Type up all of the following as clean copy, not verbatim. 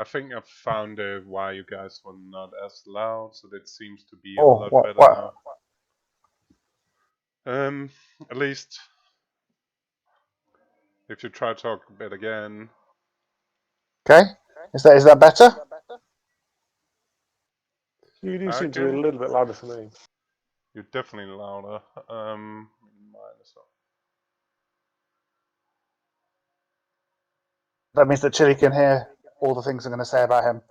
I think I've found why you guys were not as loud, so that seems to be a Oh, lot what? better What? now. At least if you try to talk a bit again. Okay. Is that better? You do seem to be a Again, little bit louder for me. you're definitely louder. Minus. That means that Chili can hear all the things I'm going to say about him.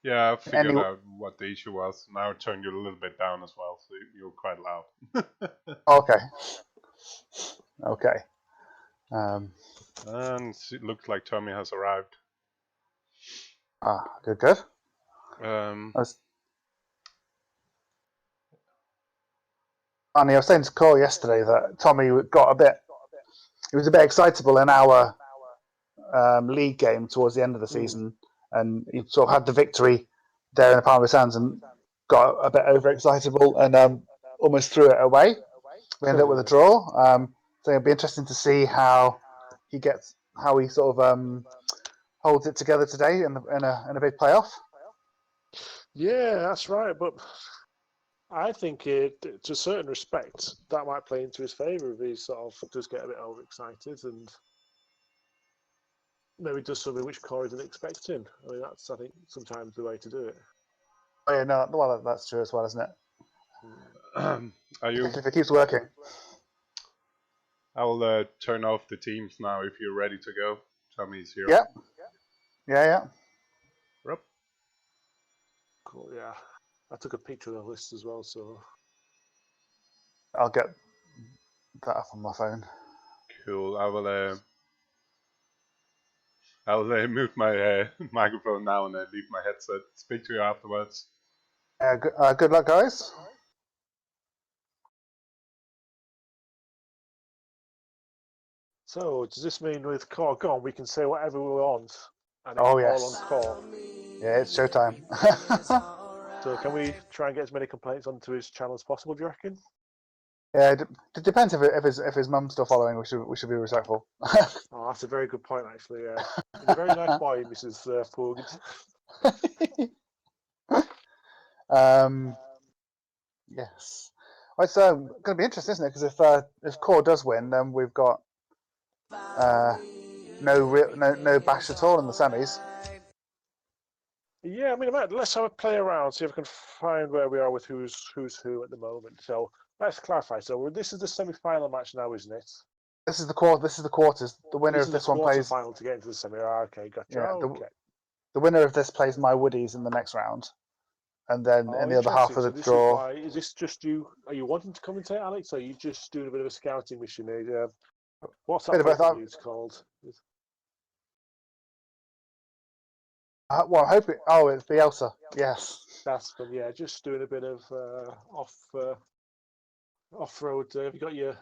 Yeah, I figured Any? out what the issue was. Now I turned you a little bit down as well, so you're quite loud. Okay. Okay. And it looks like Tommy has arrived. Good, good. Funny, I was saying to Cole yesterday that Tommy got he was a bit excitable in our league game towards the end of the season, and he sort of had the victory there in the palm of his hands and got a bit overexcitable and almost threw it away. We ended up with a draw. So it'll be interesting to see how he sort of holds it together today in a big playoff. Yeah, that's right. But I think to a certain respect, that might play into his favour if he sort of does get a bit overexcited and maybe does something which Corey didn't expect him. I mean, that's, I think, sometimes the way to do it. Oh yeah, no, well that's true as well, isn't it? Are you? If it keeps working. I'll turn off the teams now if you're ready to go. Tommy's here. Yeah. Yeah. Yep. Cool, yeah. I took a picture of the list as well, so I'll get that up on my phone. Cool. I'll mute my microphone now and then leave my headset. Speak to you afterwards. Good luck, guys. So, does this mean with Core gone, we can say whatever we want and Oh, it's yes. all on Core? Yeah, it's showtime. So, can we try and get as many complaints onto his channel as possible, do you reckon? Yeah, it depends if his mum's still following. We should be respectful. Oh, that's a very good point, actually. Yeah, he's a very nice boy, Mrs. FUMBBL. Yes. Well, it's going to be interesting, isn't it? Because if Core does win, then we've got no bash at all in the semis. Yeah, I mean, let's have a play around, see if we can find where we are with who's who at the moment. So let's clarify. So this is the semi-final match now, isn't it? This is the quarters. The winner of this one plays final to get into the semi. Okay, gotcha. Yeah, okay. The winner of this plays my Woodies in the next round, and then in the other half of the draw. Is this just you? Are you wanting to commentate, Alex? Or are you just doing a bit of a scouting mission? What's that it's called? Well, I hope it. Oh, it's Bielsa. Yes. That's from just doing a bit of off-road. Have you got your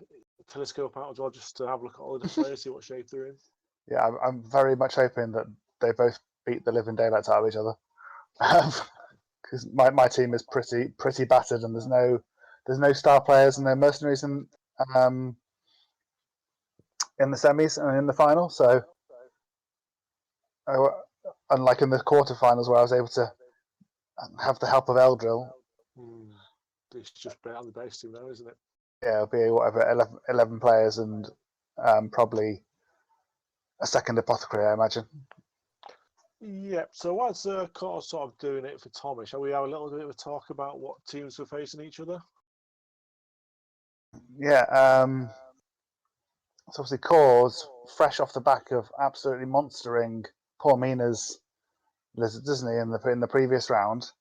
telescope out as well, just to have a look at all the players, see what shape they're in? Yeah, I'm very much hoping that they both beat the living daylights out of each other, because my team is pretty battered, and there's no star players and no mercenaries in the semis and in the final. So, unlike in the quarterfinals where I was able to have the help of Eldrill. It's just on the base team now, isn't it? Yeah, it'll be whatever 11 players and probably a second apothecary, I imagine. Yeah. So what's sort of doing it for Tommy? Shall we have a little bit of a talk about what teams are facing each other? Yeah. So obviously, Core's fresh off the back of absolutely monstering poor Mina's Lizard, doesn't he, in the previous round?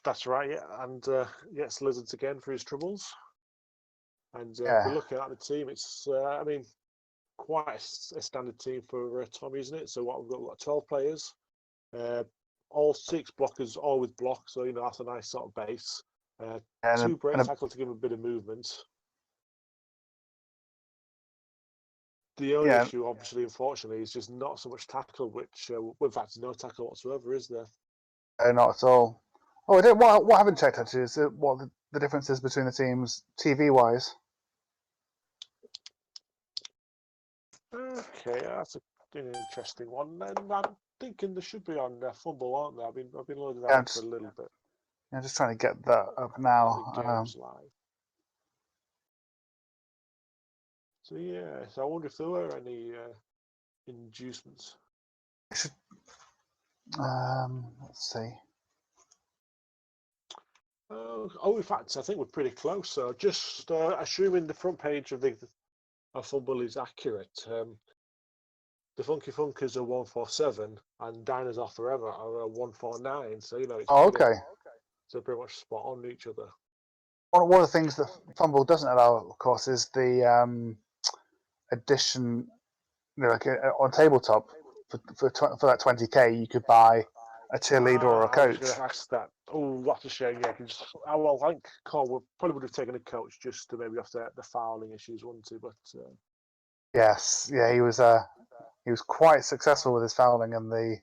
That's right, yeah, and gets Lizards again for his troubles. And if we're looking at the team, it's I mean, quite a standard team for Tommy, isn't it? So we've got 12 players, all 6 blockers, all with blocks. So that's a nice sort of base. 2 break tackle to give him a bit of movement. The only issue, obviously, unfortunately, is just not so much tackle, which, in fact, no tackle whatsoever, is there? Not at all. Oh, what I haven't checked actually is what the difference is between the teams TV-wise. Okay, that's an interesting one. And I'm thinking they should be on FUMBBL, aren't they? I've been loading that Yeah, up for a little bit. I'm just trying to get that up The now. game's live. So yeah, so I wonder if there were any inducements. Let's see. Oh, in fact, I think we're pretty close. So just assuming the front page of FUMBBL is accurate, the Funky Funkers are 147 and Diners Are Forever are 149. So it's okay. So pretty much spot on each other. One of the things that FUMBBL doesn't allow, of course, is the addition. Like on tabletop for that 20k, you could buy a cheerleader or a coach. I was going to ask that. Oh, that's a shame. Yeah, well, I think Cole probably would have taken a coach just to maybe off the fouling issues, wouldn't he? But yes, yeah, he was quite successful with his fouling in the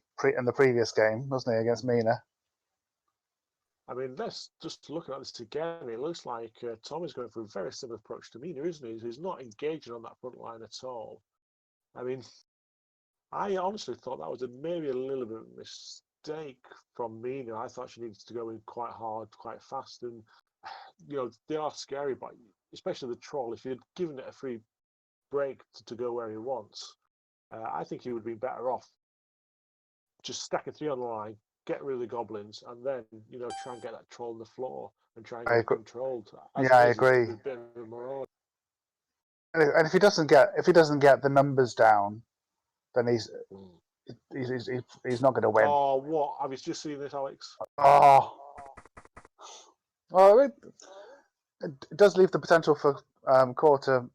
previous game, wasn't he, against Mina? I mean, let's just look at this again. It looks like Tommy's going for a very similar approach to Mina, isn't he? He's not engaging on that front line at all. I mean, I honestly thought that was maybe a little bit of a mistake from Mina. I thought she needed to go in quite hard, quite fast, and they are scary, but especially the troll. If you'd given it a free break to go where he wants, I think he would be better off just stacking 3 on the line, get rid of the goblins, and then try and get that troll on the floor and try and get it controlled. Yeah, I agree. A bit of a marauder. And if he doesn't get the numbers down, then he's not going to win. Oh, what? Have you just seen this, Alex? Oh, well, it does leave the potential for Core to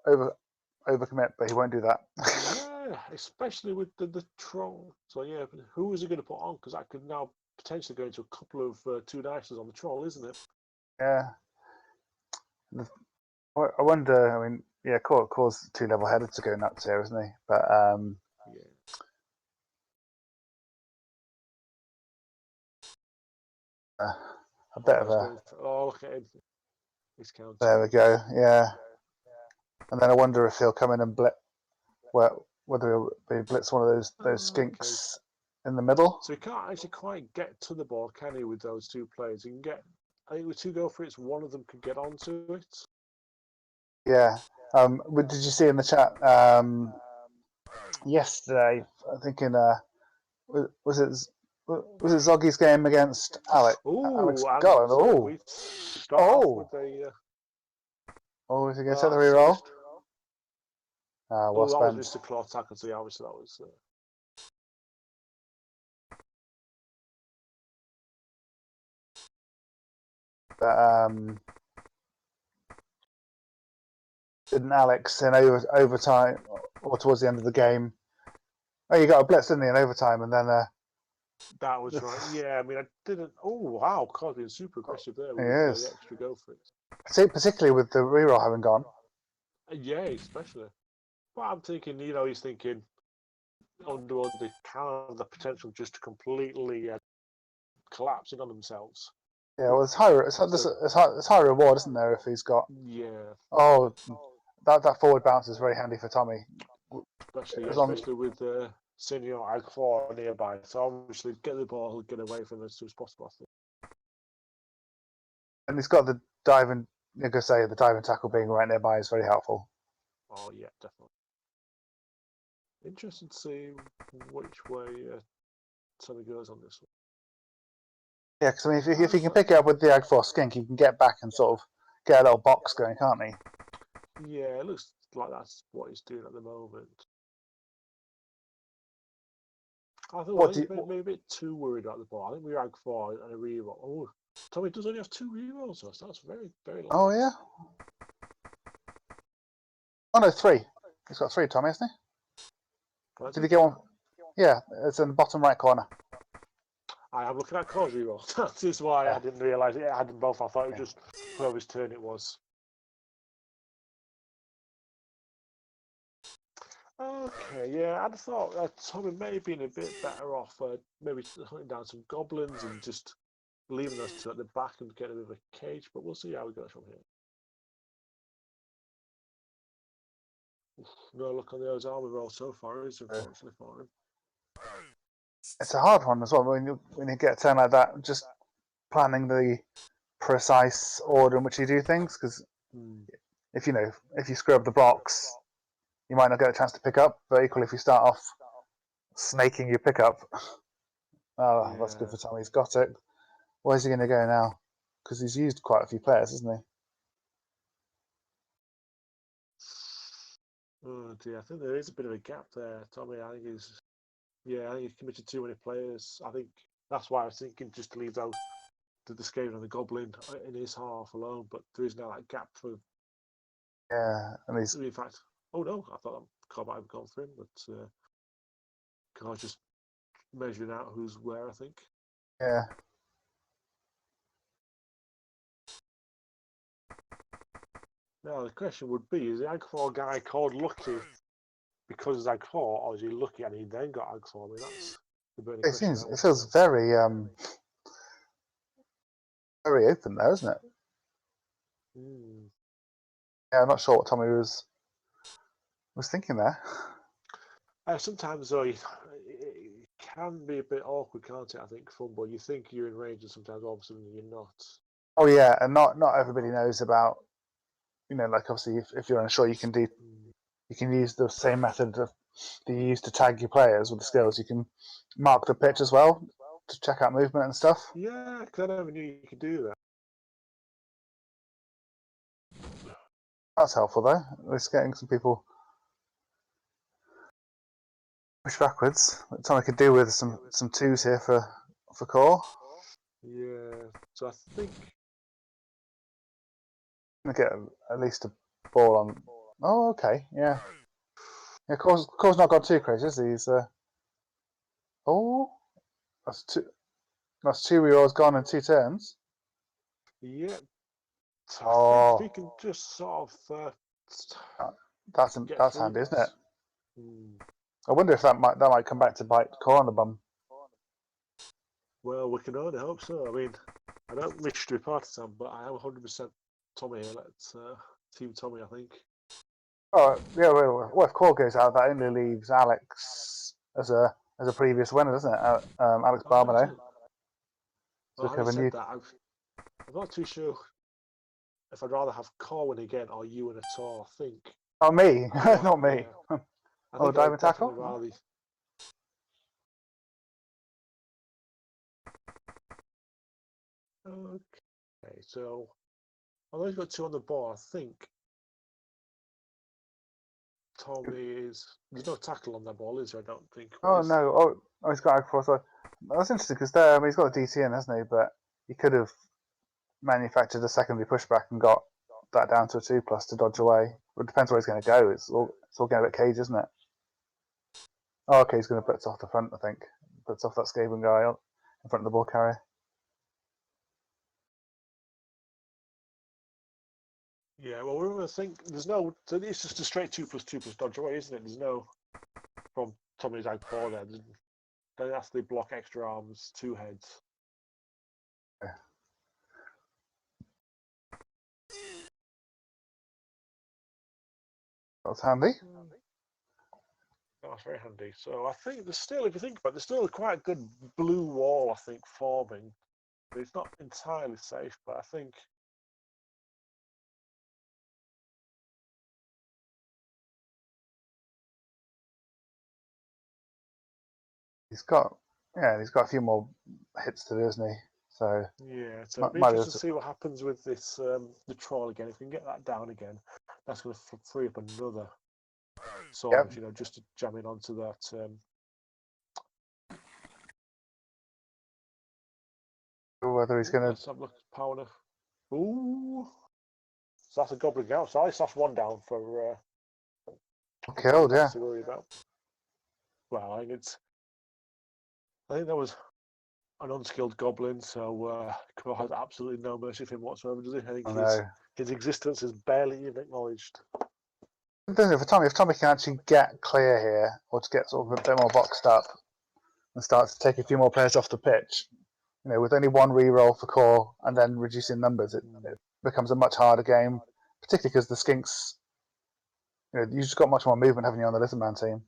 overcommit, but he won't do that. Yeah, especially with the troll. So yeah, who is he going to put on? Because that could now potentially go into a couple of 2 dices on the troll, isn't it? Yeah. I wonder. I mean, yeah, Core's too level-headed to go nuts here, isn't he? But yeah. A bit of a. Look at him. He's counting. There we go. Yeah. And then I wonder if he'll come in and whether he'll blitz one of those skinks in the middle. So he can't actually quite get to the ball, can he, with those 2 players? He can get. I think with 2 go for it, one of them could get onto it. Yeah. Did you see in the chat yesterday? I think was it Zoggy's game against Alex? Alex Garland. Oh, is he going to take the reroll? That was Mr. Claw tackle. So yeah, obviously that was. Didn't Alex in overtime or towards the end of the game? Oh, you got a blitz, didn't he, in overtime, and then. That was right. Yeah, I mean, I didn't. Oh wow, Carl's been super aggressive there with the extra go for it. Particularly with the reroll having gone. Yeah, especially. But I'm thinking, he's thinking Underworld, they have the potential just to completely collapse in on themselves. Yeah, well, it's high reward, isn't there, if he's got. Yeah. Oh, that forward bounce is very handy for Tommy. Especially with Senior Ag4 nearby. So obviously get the ball, get away from them as soon as possible. And he's got the diving. You're going to say the diving tackle being right nearby is very helpful. Oh yeah, definitely. Interesting to see which way Tommy goes on this one. Yeah, because I mean, if he can pick it up with the Ag4 skink, he can get back and sort of get a little box going, can't he? Yeah, it looks like that's what he's doing at the moment. I thought maybe a bit too worried about the ball. I think we Ag 4 and a reroll. Oh, Tommy does only have 2 rerolls, so that's very, very low. Oh yeah. Oh no, 3. He's got 3, Tommy, hasn't he? Did he get one? Yeah, it's in the bottom right corner. I am looking at Core's reroll. That is why I didn't realise it. I had them both. I thought it was just whoever's turn it was. Okay, yeah, I'd thought Tommy may have been a bit better off, maybe hunting down some goblins and just leaving those two at the back and getting a bit of a cage, but we'll see how we go from here. No luck on the O's armor roll so far, is unfortunately for him. It's a hard one as well when you get a turn like that. Just planning the precise order in which you do things, because if you screw up the blocks, you might not get a chance to pick up. But equally, if you start off snaking your pickup, that's good for Tommy. He's got it. Where's he going to go now? Because he's used quite a few players, hasn't he? Oh dear, I think there is a bit of a gap there, Tommy. I think he's committed too many players. I think that's why I was thinking just to leave out the Skaven and the Goblin in his half alone. But there is now that gap for. Yeah, and he's. In fact, oh no, I thought that card might have gone for him, but Carl's just measuring out who's where. I think. Yeah. Now the question would be: is the Agfor guy called lucky because he's Agfor, or is he lucky and he then got Agfor? I mean, that's the burning question. It feels very very open there, isn't it? Yeah, I'm not sure what Tommy was thinking there. Sometimes though, it can be a bit awkward, can't it? I think FUMBBL. You think you're in range, and sometimes all of a sudden you're not. Oh yeah, and not everybody knows about. Like obviously, if you're unsure, you can use the same method that you use to tag your players with the skills. You can mark the pitch as well to check out movement and stuff. Yeah, because I never knew you could do that. That's helpful though. It's getting some people push backwards. Tommy could do with some twos here for core. Yeah, so I think I'm gonna get at least a ball on. Oh, okay, yeah. Yeah, core's not gone too crazy, is he? He's that's two. That's 2 rerolls gone in 2 turns. Yeah. So I think if he can just sort of. That's handy, isn't it? I wonder if that might come back to bite core on the bum. Well, we can only hope so. I mean, I don't wish to be partisan, but I am 100% Tommy here. Let's team Tommy, I think. Oh yeah, well, if core goes out, that only leaves Alex as a previous winner, doesn't it? Alex Barmano. Well, having said that, I'm not too sure if I'd rather have core win again or you win at all. I think. Oh, me, not me. I think dive and tackle. Rather... Okay, so although he's got 2 on the board, I think Tommy is. There's no tackle on that ball, is there? I don't think. Oh no! Oh, he's got Agfor. So that's interesting because there, he's got a DT in, hasn't he? But he could have manufactured a secondary pushback and got that down to a 2+ to dodge away. It depends where he's going to go. It's all getting a bit cage, isn't it? Oh, okay, he's going to blitz off the front, I think. Blitz off that Skaven guy in front of the ball carrier. Yeah, well, we're going to think there's no. So it's just a straight 2+2+ dodge away, isn't it? There's no from Tommy's Agfor there. They have to block extra arms, 2 heads. Yeah. That's handy. That's very handy. So I think there's still, if you think about it, there's still quite a good blue wall, I think, forming. But it's not entirely safe, but I think. He's got a few more hits to do, isn't he? So yeah, so it'll be interesting to see what happens with this the troll again. If we can get that down again, that's going to free up another sort of, just to jam in onto that. Whether he's going to. Let's have a look at power. Ooh, so that's a goblin out. So at least that's 1 down for. Killed, yeah. To worry about. Well, I think that was an unskilled goblin, so Crow has absolutely no mercy for him whatsoever, does he? I think his existence is barely even acknowledged. If Tommy can actually get clear here, or to get sort of a bit more boxed up, and start to take a few more players off the pitch, with only one re-roll for core and then reducing numbers, it becomes a much harder game, particularly because the Skinks, you've just got much more movement, haven't you, on the Lizardman team?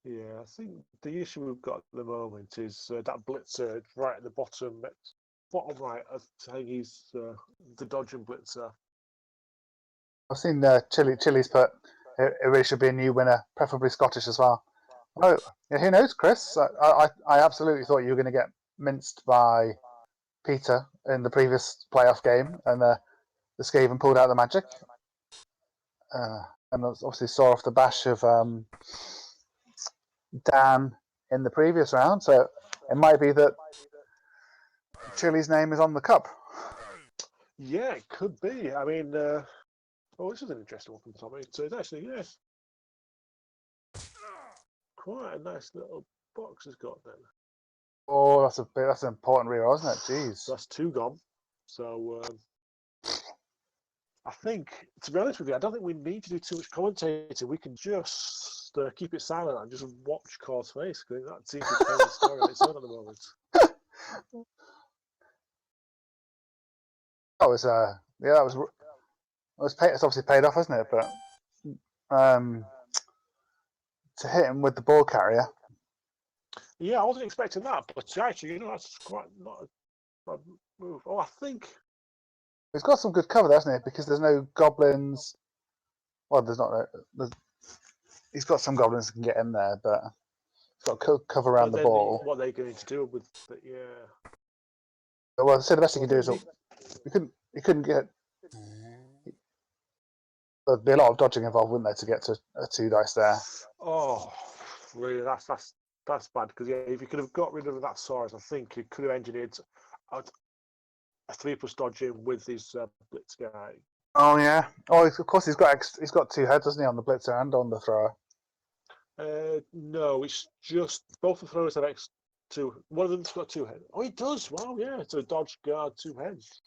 Yeah, I think the issue we've got at the moment is that blitzer right at the bottom right. I think he's the dodging blitzer. I've seen Chili's put it really should be a new winner, preferably Scottish as well. Oh, yeah, who knows, Chris? I absolutely thought you were going to get minced by Peter in the previous playoff game, and the Skaven pulled out the magic. And obviously saw off the bash of Dan in the previous round, so it might be that Chili's name is on the cup. Yeah, it could be. I mean, this is an interesting one from Tommy. So it's actually, yes, quite a nice little box has got then. Oh, that's an important reroll, isn't it? Jeez. So that's 2 gone. So I think, to be honest with you, I don't think we need to do too much commentating. We can just keep it silent and just watch Core's face. Because that seems to be the story on its own at the moment. That was it's obviously paid off, hasn't it? But to hit him with the ball carrier. Yeah, I wasn't expecting that, but actually, that's quite not a move. Oh, I think he's got some good cover, hasn't he? Because there's no goblins. Well, there's not. He's got some goblins that can get in there, but he's got cover around the ball. What they're going to do with it, yeah. Well, so the best he can do is he couldn't get. There'd be a lot of dodging involved, wouldn't there, to get to a 2 dice there? Oh, really? That's bad, because if you could have got rid of that Saurus, I think you could have engineered a 3+ dodging with his blitz guy. Oh yeah. Oh, of course he's got 2 heads, doesn't he, on the blitzer and on the thrower? No, it's just both the throwers have X2. One of them's got 2 heads. Oh, he does. Wow, yeah. So dodge, guard, 2 heads.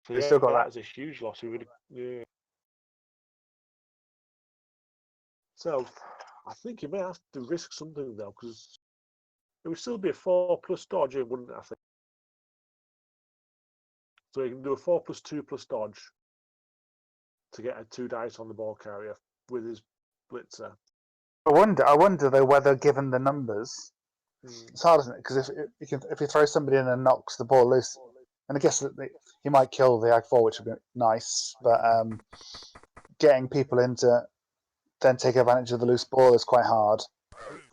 So he's still got that. That's a huge loss. Yeah. So I think you may have to risk something though, because it would still be a 4+ dodge, wouldn't it? I think. So you can do a 4+2+ dodge to get a 2 dice on the ball carrier with his blitzer. I wonder though whether, given the numbers, it's hard, isn't it? Because if you throw somebody in and knocks the ball loose, and I guess he might kill the Ag 4, which would be nice, but getting people in to then take advantage of the loose ball is quite hard.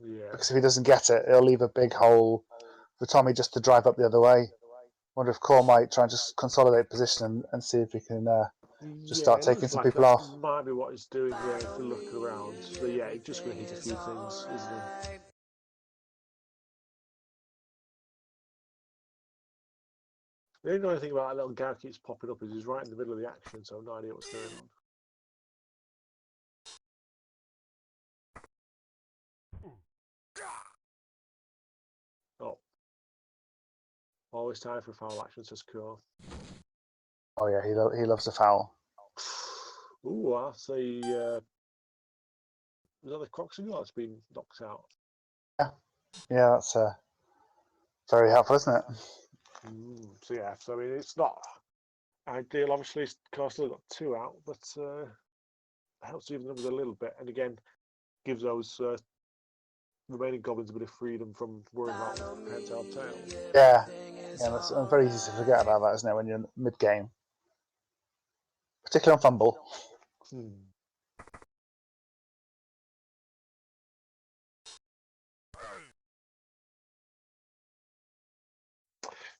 Yeah. Because if he doesn't get it, it'll leave a big hole for Tommy just to drive up the other way. I wonder if Core might try and just consolidate position and see if he can just start taking some people off. Might be what he's doing there if you look around. So yeah, he's just going to hit a few things, isn't he? The only annoying thing about that little guy keeps popping up is he's right in the middle of the action, so I've no idea what's going on. Oh. Always time for foul action, says Core. Oh yeah, he loves a foul. Ooh, I see. Is that the Croxing that's been knocked out? Yeah, that's very helpful, isn't it? So yeah, so I mean, it's not ideal. Obviously, Core still got 2 out, but helps even numbers a little bit, and again, gives those remaining goblins a bit of freedom from worrying about head, tail, tail. Yeah, that's very easy to forget about that, isn't it, when you're mid-game? Particularly on FUMBBL.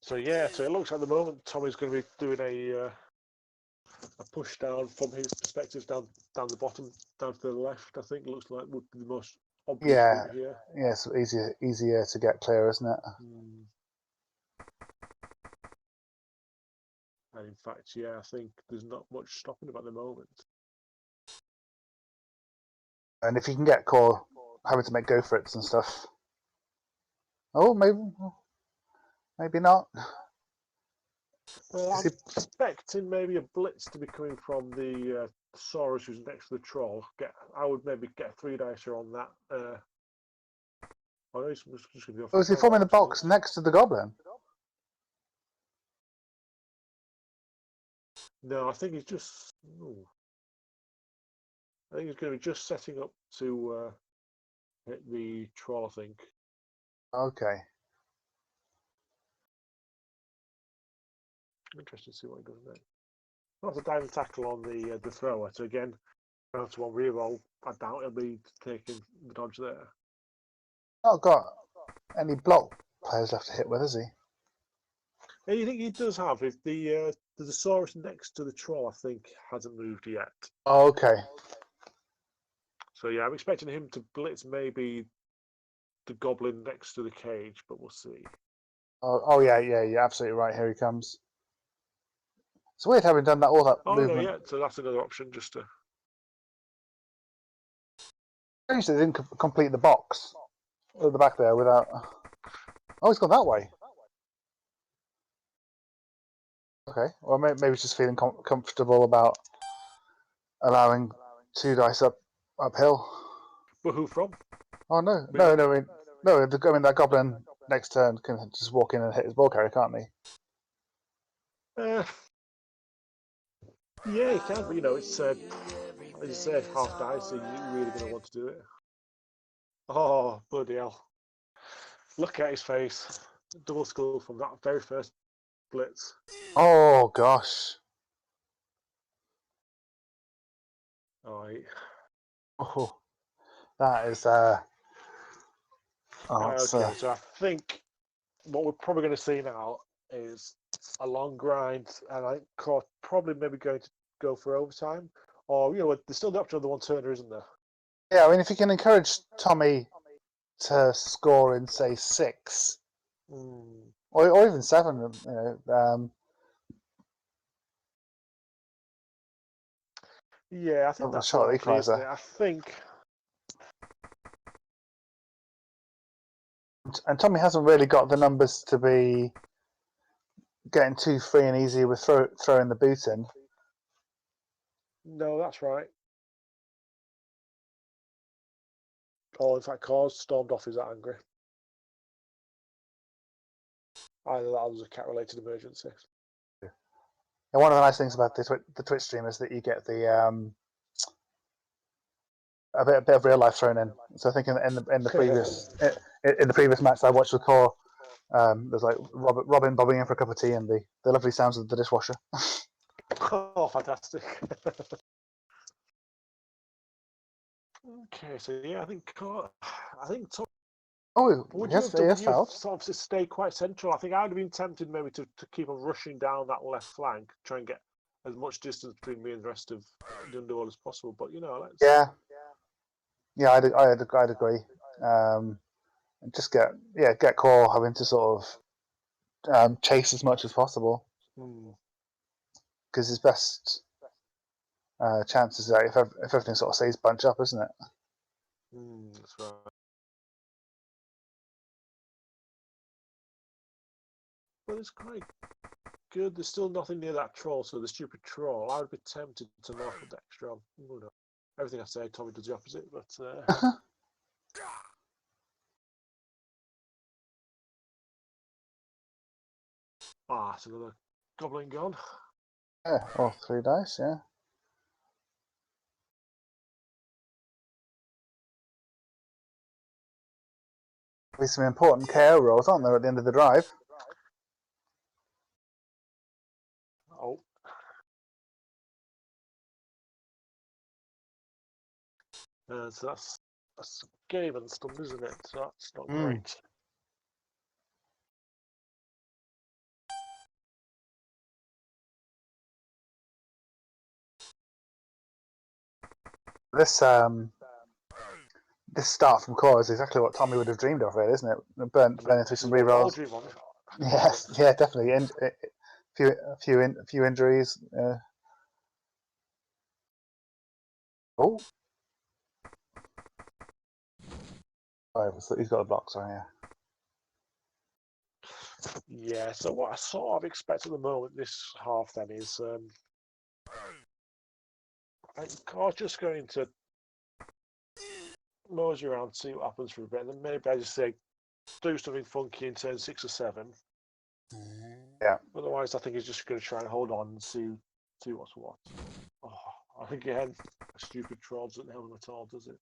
So yeah, so it looks like at the moment Tommy's going to be doing a push down from his perspective down the bottom, down to the left. I think it looks like would be the most obvious route here. Yeah, it's easier to get clear, isn't it? And in fact, yeah, I think there's not much stopping him at the moment. And if you can get Core having to make go for it and stuff. Oh, maybe not. I'm expecting maybe a blitz to be coming from the Saurus who's next to the troll. I would maybe get a 3-dicer on that. Just gonna go for Was he forming the box next to the goblin? No, I think he's just. I think he's going to be just setting up to hit the troll. I think. Okay. Interesting to see what he does next. That's a diving tackle on the thrower. So again, down to one reroll. I doubt he'll be taking the dodge there. Not got any block players left to hit with, has he? Yeah, you think he does have? If the Saurus next to the troll, I think, hasn't moved yet. Oh, okay. So yeah, I'm expecting him to blitz maybe the goblin next to the cage, but we'll see. Oh yeah, you're absolutely right. Here he comes. It's weird having done all that movement. No, yeah. So that's another option, just to. Strange they didn't complete the box at the back there without. Oh, he's gone that way. Okay, well maybe he's just feeling comfortable about allowing 2 dice uphill. But who from? Oh no! I mean that goblin next turn can just walk in and hit his ball carrier, can't he? Yeah, he can. But it's as you said, half dice. So you're really going to want to do it. Oh bloody hell! Look at his face. Double skull from that very first blitz. Oh gosh. Oh, that is okay, so I think what we're probably going to see now is a long grind, and I think probably maybe going to go for overtime, or there's still the option of the 1-turner, isn't there? Yeah, I mean, if you can encourage Tommy to score in say 6, or even 7, Yeah, I think that's shot likely, isn't equalizer. it? I think. And Tommy hasn't really got the numbers to be getting too free and easy with throwing the boot in. No, that's right. Oh, in fact, Cause stormed off. Is that angry? Either that or was a cat-related emergency. And one of the nice things about the Twitch stream is that you get the a bit of real life thrown in. So I think in the previous match I watched with Core, there's like Robin bobbing in for a cup of tea and the lovely sounds of the dishwasher. Oh, fantastic! Okay, so yeah, I think Tom. Oh, yes, he has fouled. Sort of stay quite central. I think I would have been tempted maybe to keep on rushing down that left flank, try and get as much distance between me and the rest of the Underworld as possible. But let's. Yeah, I'd agree. Just get Core having to sort of chase as much as possible, because his best chance is that if everything sort of stays bunch up, isn't it? That's right. But it's quite good. There's still nothing near that troll, so the stupid troll. I would be tempted to knock the extra on. No. Everything I say, Tommy does the opposite, but. It's another goblin gone. Yeah, 3 dice, yeah. There's some important KO rolls, aren't there, at the end of the drive? Oh. So that's game and stuff, isn't it? So that's not great. This start from Core is exactly what Tommy would have dreamed of, really, isn't it? Burning through some rerolls. Yes, yeah, definitely. A few injuries. Oh, he's got a block. Sorry, yeah. Yeah, so what I sort of expect at the moment this half then is I think Car's just going to mosey around, see what happens for a bit, and then maybe I just say do something funky in turn 6 or 7. Yeah. Otherwise, I think he's just going to try and hold on and see what's what. Oh, I think again, a stupid troll doesn't help him at all, does it?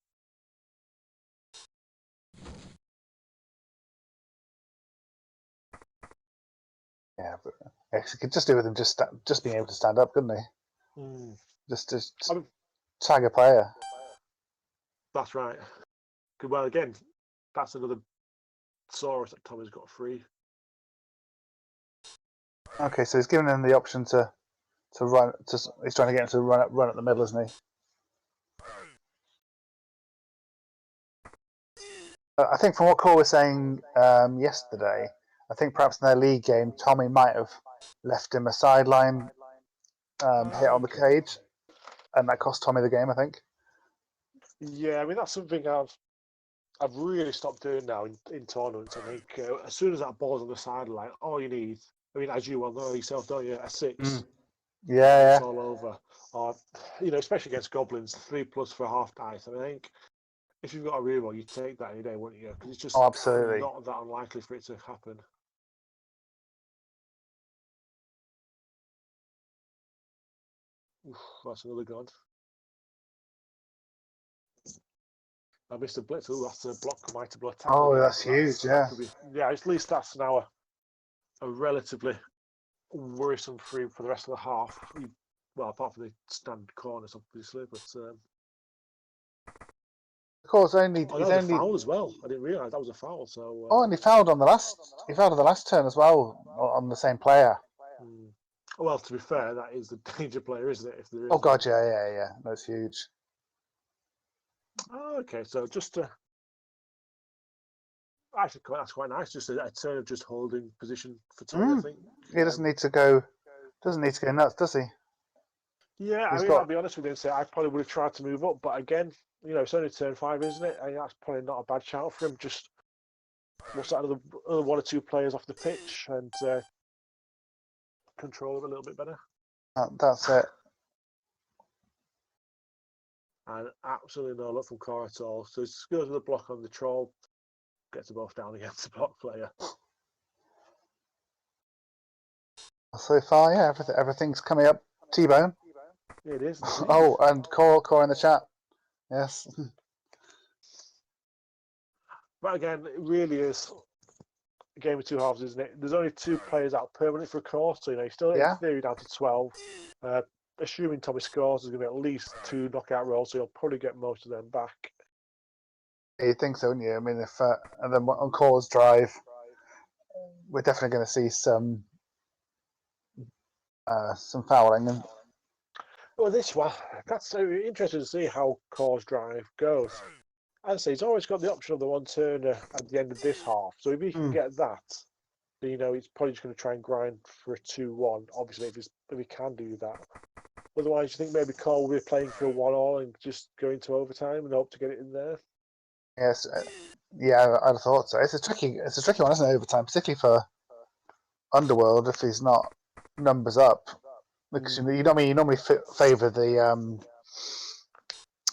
Yeah, but he could just do with him just being able to stand up, couldn't he? Just I mean, tag a player. That's right. Well, again, that's another Saurus that Tommy's got free. Okay, so he's given him the option to run. He's trying to get him to run at the middle, isn't he? I think from what Cole was saying yesterday, I think perhaps in their league game, Tommy might have left him a sideline hit on the cage, and that cost Tommy the game, I think. Yeah, I mean that's something I've really stopped doing now in tournaments. I think as soon as that ball's on the sideline, all you need, I mean, as you well know yourself, don't you? A 6. Yeah, it's all over. Or especially against goblins, 3+ for half dice. I mean, I think if you've got a reroll, you'd take that any day, wouldn't you? Because it's just absolutely not that unlikely for it to happen. Oof, that's another god. I missed a blitz. Oh, that's a block mighty blow tackle. Oh, that's huge. Yeah. Yeah, at least that's now a relatively worrisome free for the rest of the half. Well, apart from the stand corners, obviously, but. Of course, that was a foul as well. I didn't realise that was a foul. So. And he fouled on the last. He fouled on the last turn as well on the same player. Well, to be fair, that is the danger player, isn't it? If there is. Oh God, yeah. That's huge. Oh, okay, so just to. Actually, that's quite nice. Just a turn of just holding position for Tommy, I think. He doesn't need to go. Doesn't need to go nuts, does he? Yeah, I mean, I'll be honest with you and say I probably would have tried to move up, but again, it's only turn 5, isn't it? And that's probably not a bad shout for him. Just what's that other 1 or 2 players off the pitch and control him a little bit better. That's it. And absolutely no luck from Core at all. So he goes with a block on the troll, gets them both down against the block player. So far, yeah, everything's coming up. T-Bone. It is. Oh, and Core in the chat. Yes. But again, it really is a game of 2 halves, isn't it? There's only 2 players out permanently for a course, so he's still in theory down to 12. Assuming Tommy scores, there's going to be at least 2 knockout rolls, so he'll probably get most of them back. You think so, wouldn't you? I mean, if and then on Core's drive, we're definitely going to see some fouling. Well, that's so interesting to see how Core's drive goes. As I say, he's always got the option of the 1-turner at the end of this half. So if he can get that, then, he's probably just going to try and grind for a 2-1. Obviously, if he can do that. Otherwise, you think maybe Core will be playing for a 1-all and just go into overtime and hope to get it in there? Yes, yeah, I'd have thought so. It's a tricky one, isn't it? Overtime, particularly for Underworld if he's not numbers up, because you normally favour the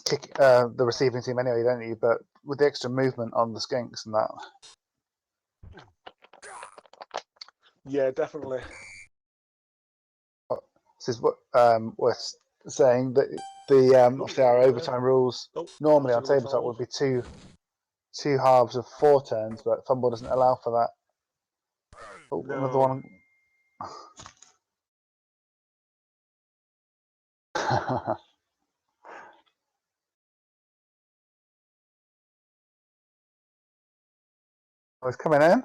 the receiving team anyway, don't you? But with the extra movement on the skinks and that. Yeah, definitely. This is what was saying that the obviously our overtime rules normally on tabletop would be two halves of 4 turns, but FUMBBL doesn't allow for that. Oh, no. Another one. It's coming in.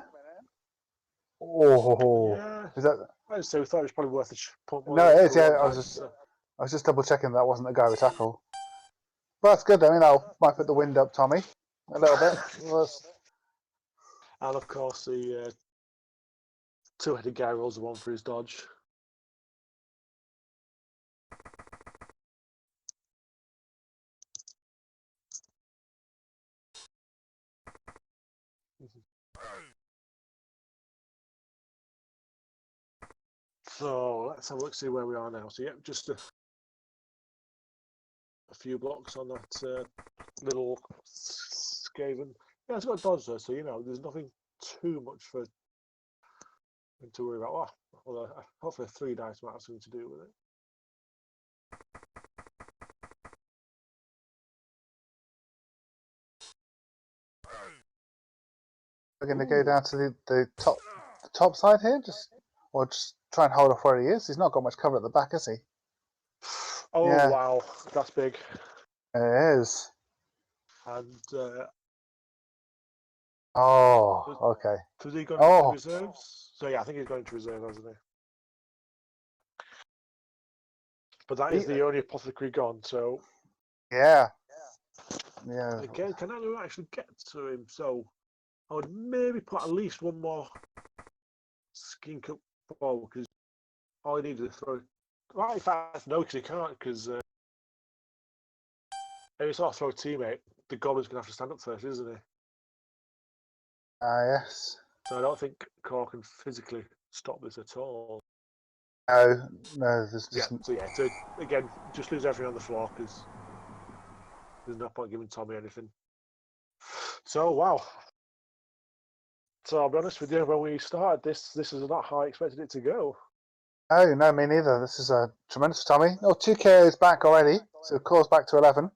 Oh, yeah. Is that? I thought it was probably worth a punt. No, it is. Yeah, I was just double checking that wasn't a guy with tackle. But that's good. I mean, I might put the wind up, Tommy, a little bit. And of course, the 2-headed guy rolls the 1 for his dodge. So let's have a look, see where we are now. So yeah, just a few blocks on that little Skaven. Yeah, it's got dodge though, so you know there's nothing too much for him to worry about. Oh, although hopefully 3 dice might have something to do with it. We're going to go down to the top side here, or just try and hold off where he is. He's not got much cover at the back, has he? Oh Yeah. wow, that's big. It is. And Oh, okay. has he gone Oh. to reserves? So yeah, I think he's going to reserve, hasn't he? But that is the only apothecary gone. So yeah. again, can I actually get to him? So I would maybe put at least one more skink up ball because all he needs is to throw. Right, in fact, no, because he can't. Because if he sort of throw a teammate, the goblin's gonna have to stand up first, isn't he? Yes. So I don't think Core can physically stop this at all. No, there's just... So again, just lose everything on the floor because there's no point giving Tommy anything. So wow. So I'll be honest with you, when we started this is not how I expected it to go. Oh, no, me neither. This is tremendous for Tommy. Oh, 2 KOs back already. So Core's back to 11.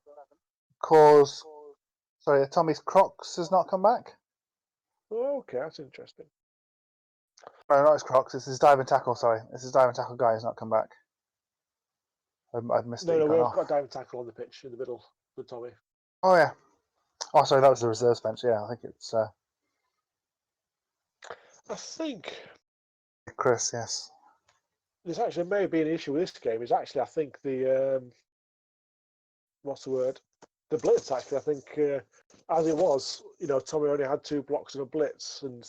Tommy's Crocs has not come back. Oh, okay, that's interesting. No, not his Crocs. It's his diving tackle. Sorry, it's his diving tackle guy has not come back. I've missed it. No, we've off. got diving tackle on the pitch in the middle with Tommy. Oh yeah. Oh, sorry, that was the reserves bench. Yeah, I think it's I think Chris. Yes. this actually may be an issue with this game. Is actually I think the what's the word? The blitz actually. I think as it was, you know, Tommy only had 2 blocks and a blitz, and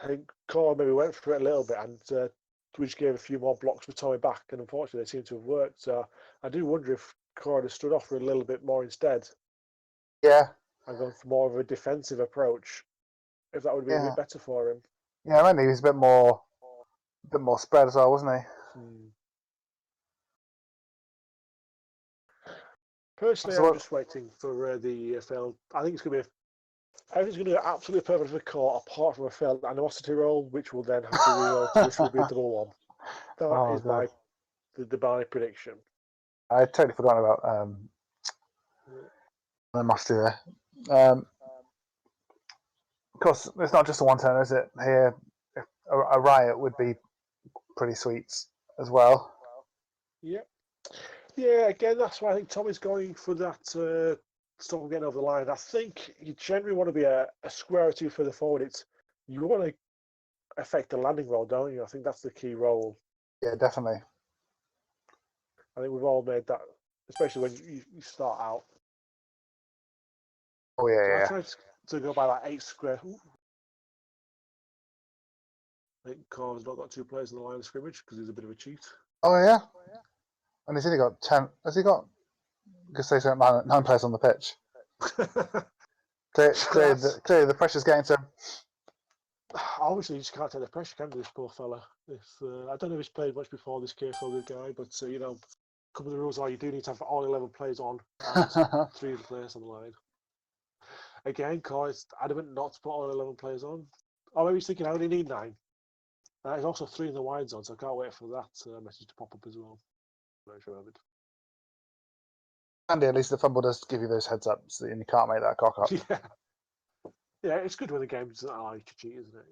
I think Core maybe went for it a little bit, and we just gave a few more blocks for Tommy back, and unfortunately they seem to have worked. So I do wonder if Core had stood off for a little bit more instead. Yeah. And gone for more of a defensive approach, if that would be a bit better for him. Yeah, I mean, he was a bit more spread as well, wasn't he? Personally, I'm just waiting for the failed. I think it's going to be. Everything's going to be absolutely perfect for the Core, apart from a failed animosity roll, which will then have to reroll, which will be a double one. That is my prediction. I totally forgot about animosity there. Of course, it's not just a 1 turn, is it? Here, a riot would be pretty sweet as well. Yep. Yeah, again, that's why I think Tommy's going for that stop getting over the line. I think you generally want to be a square or 2 for the forward. You want to affect the landing roll, don't you? I think that's the key role. Yeah, definitely. I think we've all made that, especially when you start out. Oh yeah, I tried to go by that 8 square. I think Core's not got 2 players in the line of scrimmage because he's a bit of a cheat. Oh yeah. And he's only got 10. Has he got? Because they said 9 players on the pitch. Clearly, the pressure's getting to him. Obviously, you just can't take the pressure, can you, this poor fella? I don't know if he's played much before, this KFoged guy, but you know, a couple of the rules are you do need to have all 11 players on and 3 of the players on the line. Again, Core is adamant not to put all 11 players on. Or maybe he's thinking I only need 9. There's also 3 in the wide zone, so I can't wait for that message to pop up as well. Very sure of it. Andy, at least the FUMBBL does give you those heads up, so you can't make that cock up. Yeah, it's good when the game doesn't allow you to cheat, isn't it?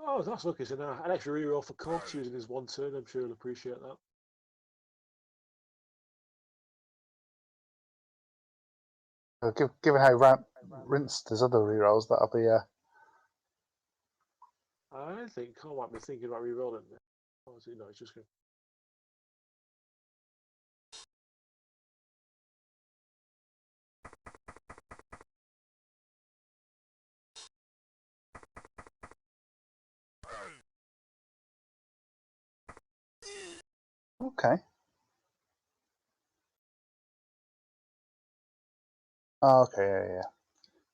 Oh, that's look, it's an extra reroll for Court using his 1 turn. I'm sure he'll appreciate that. Given how rinsed his other rerolls, that'll be I think Cole might be thinking about rerolling it. Oh, no, it's just going. Okay. Oh, okay, yeah.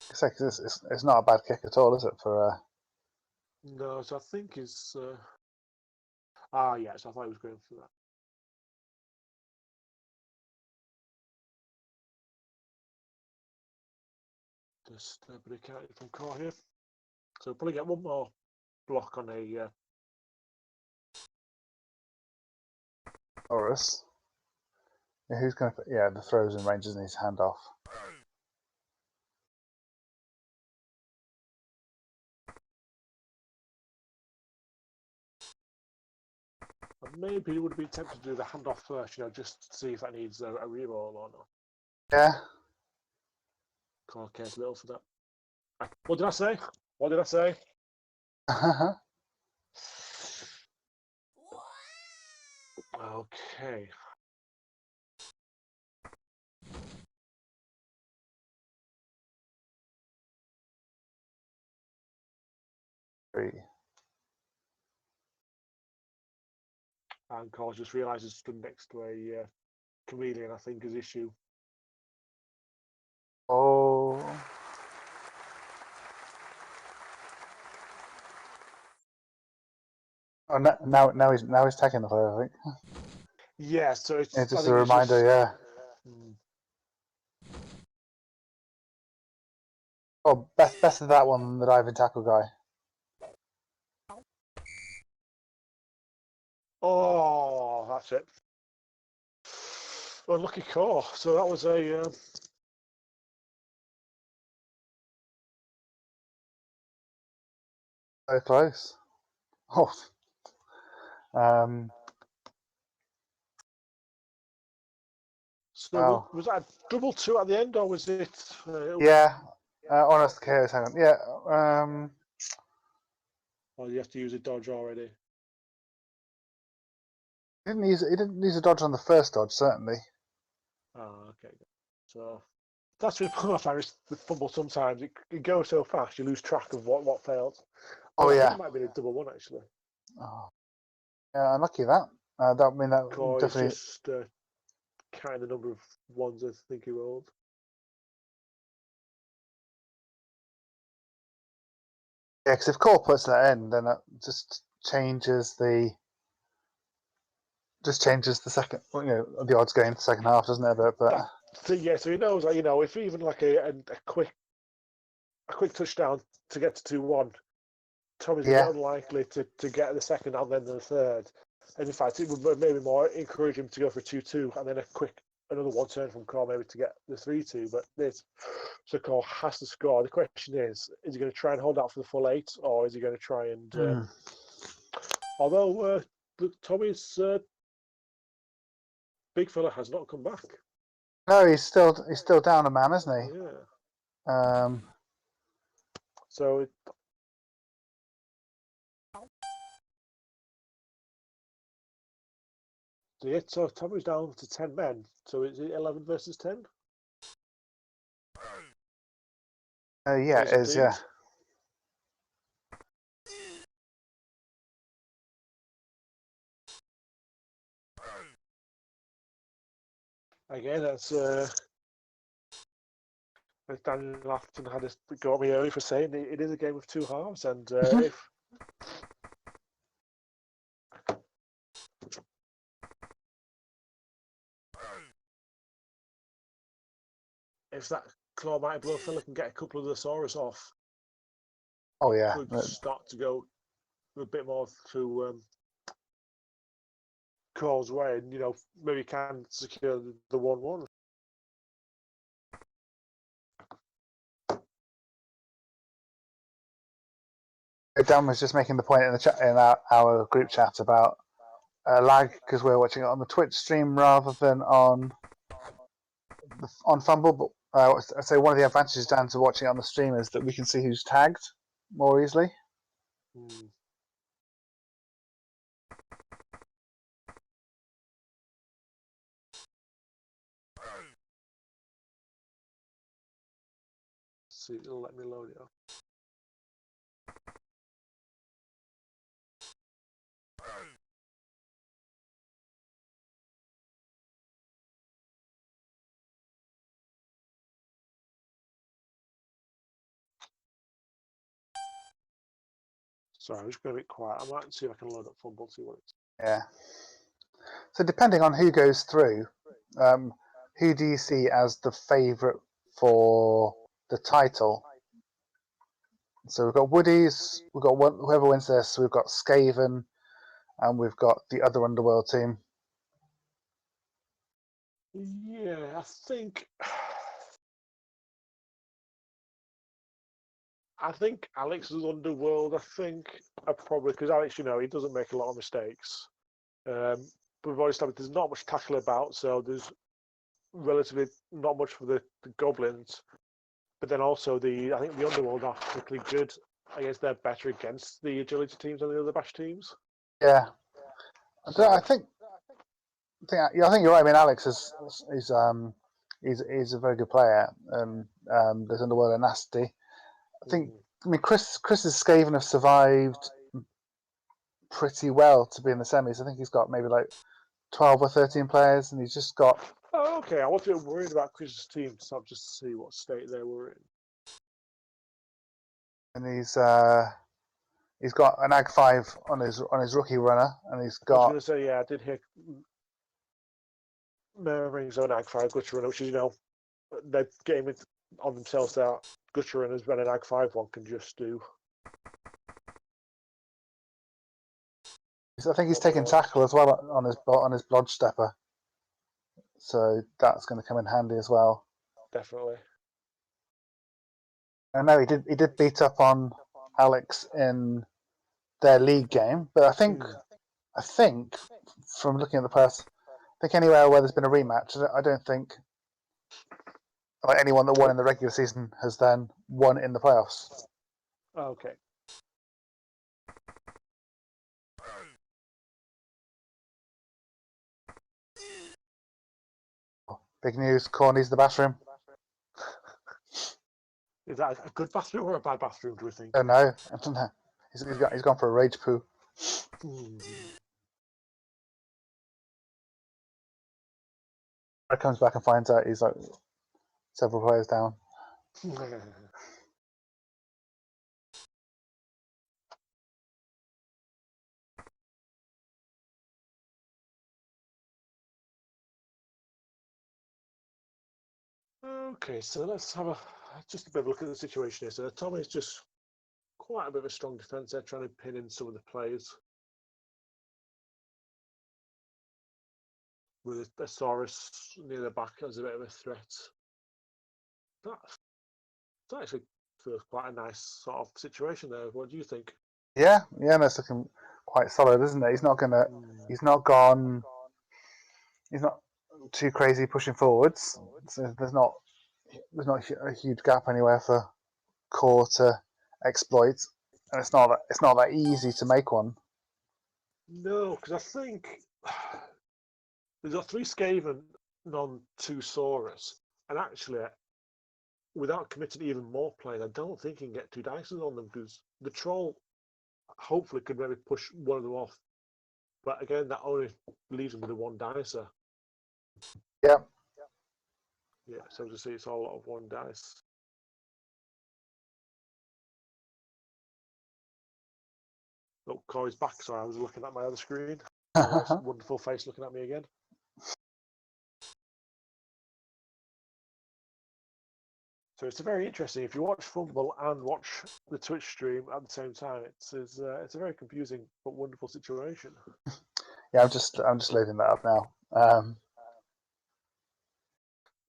It's not a bad kick at all, is it? For No, so I think it's. Yes, I thought he was going for that. Just break out from core here. So we'll probably get one more block on a. Horus. Yeah, who's going to? Yeah, the throws and ranges needs hand off. Maybe he would be tempted to do the handoff first, just to see if that needs a reroll or not. Yeah. Core cares little for that. What did I say? What did I say? Okay. Three. And Core just realises stood next to a chameleon, I think, is issue. Oh. Oh, now he's tagging the player, I think. Yeah, so it's Yeah, just I think a reminder, just, yeah. Oh, better that one than the diving tackle guy. Oh, that's it. Unlucky Core. So that was a. So close. Oh. So Wow. was that a double two at the end, or was it? Yeah. Honest chaos. Hang on. Yeah. Or you have to use a dodge already? He didn't use a dodge on the first dodge, certainly. Oh, okay. So that's really one of my favourites with FUMBBL. Sometimes it goes so fast you lose track of what failed. Oh I yeah. think it might be a double one actually. Oh. Yeah, unlucky that. That Core is definitely. just counting the number of ones I think he rolled. Yeah, because if Core puts that in, then that just changes the second, the odds going into the second half, doesn't it? But so he knows that if even like a quick touchdown to get to 2-1, Tommy's a bit unlikely to get the second and then the third. And in fact, it would maybe more encourage him to go for 2-2 and then another one turn from Core maybe to get the 3-2. But so Core has to score. The question is he going to try and hold out for the full 8, or is he going to try and? Although Tommy's big fella has not come back. No, he's still down a man, isn't he? Yeah. So. So Tommy's down to 10 men. So is it 11 versus 10? Yeah, it is. Yeah. Again, that's Daniel Afton had a go at me early for saying it is a game of two halves, and if that Claw Mighty Blow fella can get a couple of the Saurus off, oh yeah, could start to go a bit more through Core's way, and maybe can secure the 1-1. Dan was just making the point in the chat in our group chat about lag because we're watching it on the Twitch stream rather than on FUMBBL. But I say one of the advantages, Dan, to watching it on the stream is that we can see who's tagged more easily. See, it'll let me load it up. Sorry, I'm just going a bit quiet. I might see if I can load up FUMBBL, see what it's. Yeah. So depending on who goes through, who do you see as the favourite for the title? So we've got Woodies, we've got whoever wins this, we've got Skaven, and we've got the other Underworld team. Yeah, I think Alex's Underworld. I think probably because Alex, he doesn't make a lot of mistakes. But we've already established there's not much tackle about, so there's relatively not much for the goblins. But then also I think the Underworld are particularly good. I guess they're better against the agility teams than the other bash teams. Yeah, So, I think you're right. I mean, Alex is a very good player, and there's Underworld are nasty. I mean, Chris's Skaven have survived pretty well to be in the semis. I think he's got maybe like 12 or 13 players, and he's just got. Oh, okay. I wasn't worried about Chris's team, so I'll just see what state they were in. And he's got an Ag 5 on his rookie runner, and he's got. I was going to say, yeah, I did hear Merring's own Ag 5 Gutter runner, which is they're getting it on themselves. That Gutter runners when an Ag 5 one can just do. I think he's taking tackle as well on his Blodge Stepper, so that's going to come in handy as well. Definitely. I know he did beat up on Alex in their league game, but I think from looking at the past, I think anywhere where there's been a rematch, I don't think anyone that won in the regular season has then won in the playoffs. Okay. Big news, Corny's the bathroom. Is that a good bathroom or a bad bathroom, do we think? Oh no, I don't know. He's gone for a rage poo. He comes back and finds out he's like several players down. Okay, so let's have just a bit of a look at the situation here. So Tommy's just quite a bit of a strong defence there, trying to pin in some of the players. With Thesaurus near the back as a bit of a threat. That actually feels quite a nice sort of situation there. What do you think? Yeah, that's looking quite solid, isn't it? He's not too crazy pushing forwards. So there's not a huge gap anywhere for Core to exploit, and it's not that easy to make one. No, because I think there's got 3 Skaven on 2 Saurus, and actually, without committing even more players, I don't think you can get 2 dices on them because the troll hopefully could maybe push one of them off, but again, that only leaves them with a 1 dicer. Yeah. Yeah, so as you see, it's all a lot of 1 dice. Oh, Corey's back. Sorry, I was looking at my other screen. Nice, wonderful face looking at me again. So it's very interesting. If you watch FUMBBL and watch the Twitch stream at the same time, it's a very confusing but wonderful situation. Yeah, I'm just loading that up now.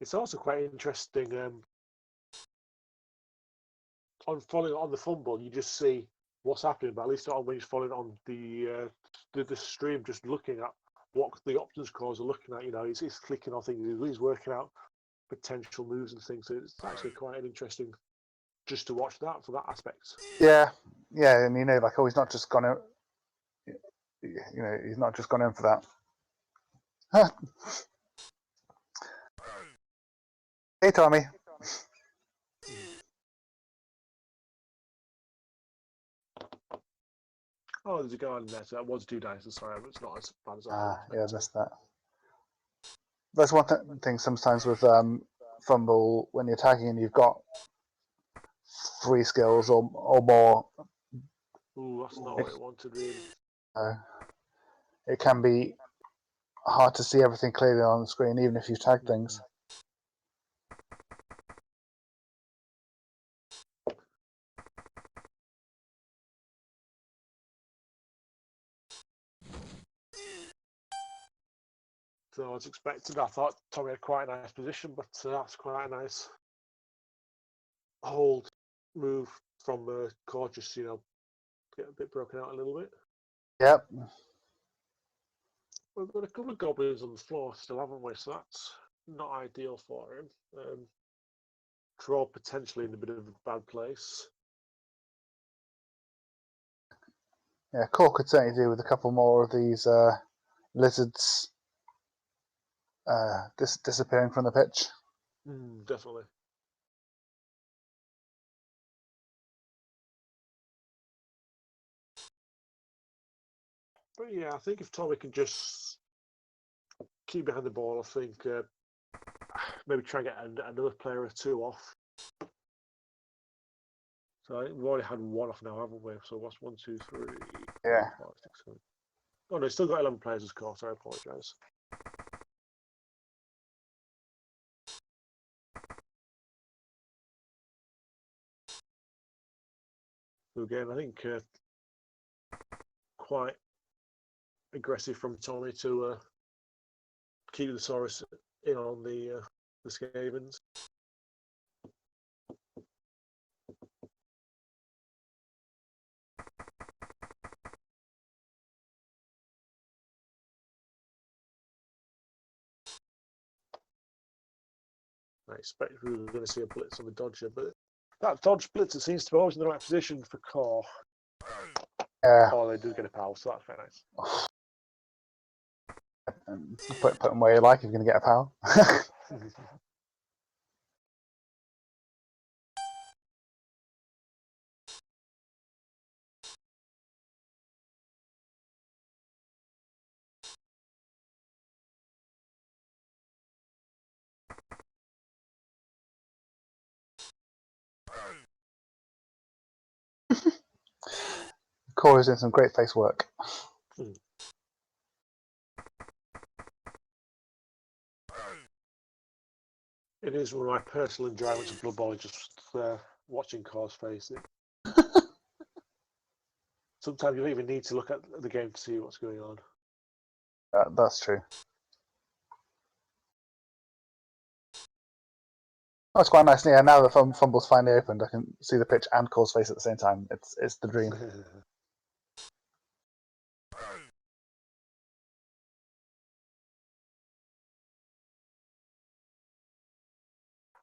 It's also quite interesting. On following on the FUMBBL, you just see what's happening, but at least when you're following on the stream, just looking at what the options cores are looking at. He's clicking on things, he's working out potential moves and things. So it's actually quite an interesting just to watch that for that aspect. Yeah, and he's not just gone out. He's not just gone in for that. Hey, Tommy. Oh, there's a guy in there. So that was 2 dice. Sorry, but it's not as bad as I thought. Yeah, I missed that. That's one thing sometimes with FUMBBL, when you're tagging and you've got 3 skills or more Ooh, that's not what I wanted, really. It can be hard to see everything clearly on the screen, even if you tag things. So I was expecting. I thought Tommy had quite a nice position, but that's quite a nice hold move from Core. Just get a bit broken out a little bit. Yep. We've got a couple of goblins on the floor still, haven't we? So that's not ideal for him. Troll potentially in a bit of a bad place. Yeah, Core could certainly do with a couple more of these lizards disappearing from the pitch. Definitely. But yeah, I think if Tommy can just keep behind the ball, I think maybe try and get another player or two off. So I think we've already had one off now, haven't we? So what's 1, 2, 3, 4, 5, 6, 7. Oh no, still got 11 players as Core, so I apologise. So again, I think quite aggressive from Tommy to keep the Saurus in on the Skavens. I expect we were going to see a blitz on the Dodger, but that Dodge blitz, it seems to be always in the right position for Core. Yeah. Oh, they do get a power, so that's very nice. Put them where you like if you're going to get a power. Core is doing some great face work. It is one of my personal enjoyments of Blood Bowl, just watching Core's face. Sometimes you don't even need to look at the game to see what's going on. That's true. Oh, it's quite nice. Yeah, now that Fumble's finally opened, I can see the pitch and Core's face at the same time. It's the dream.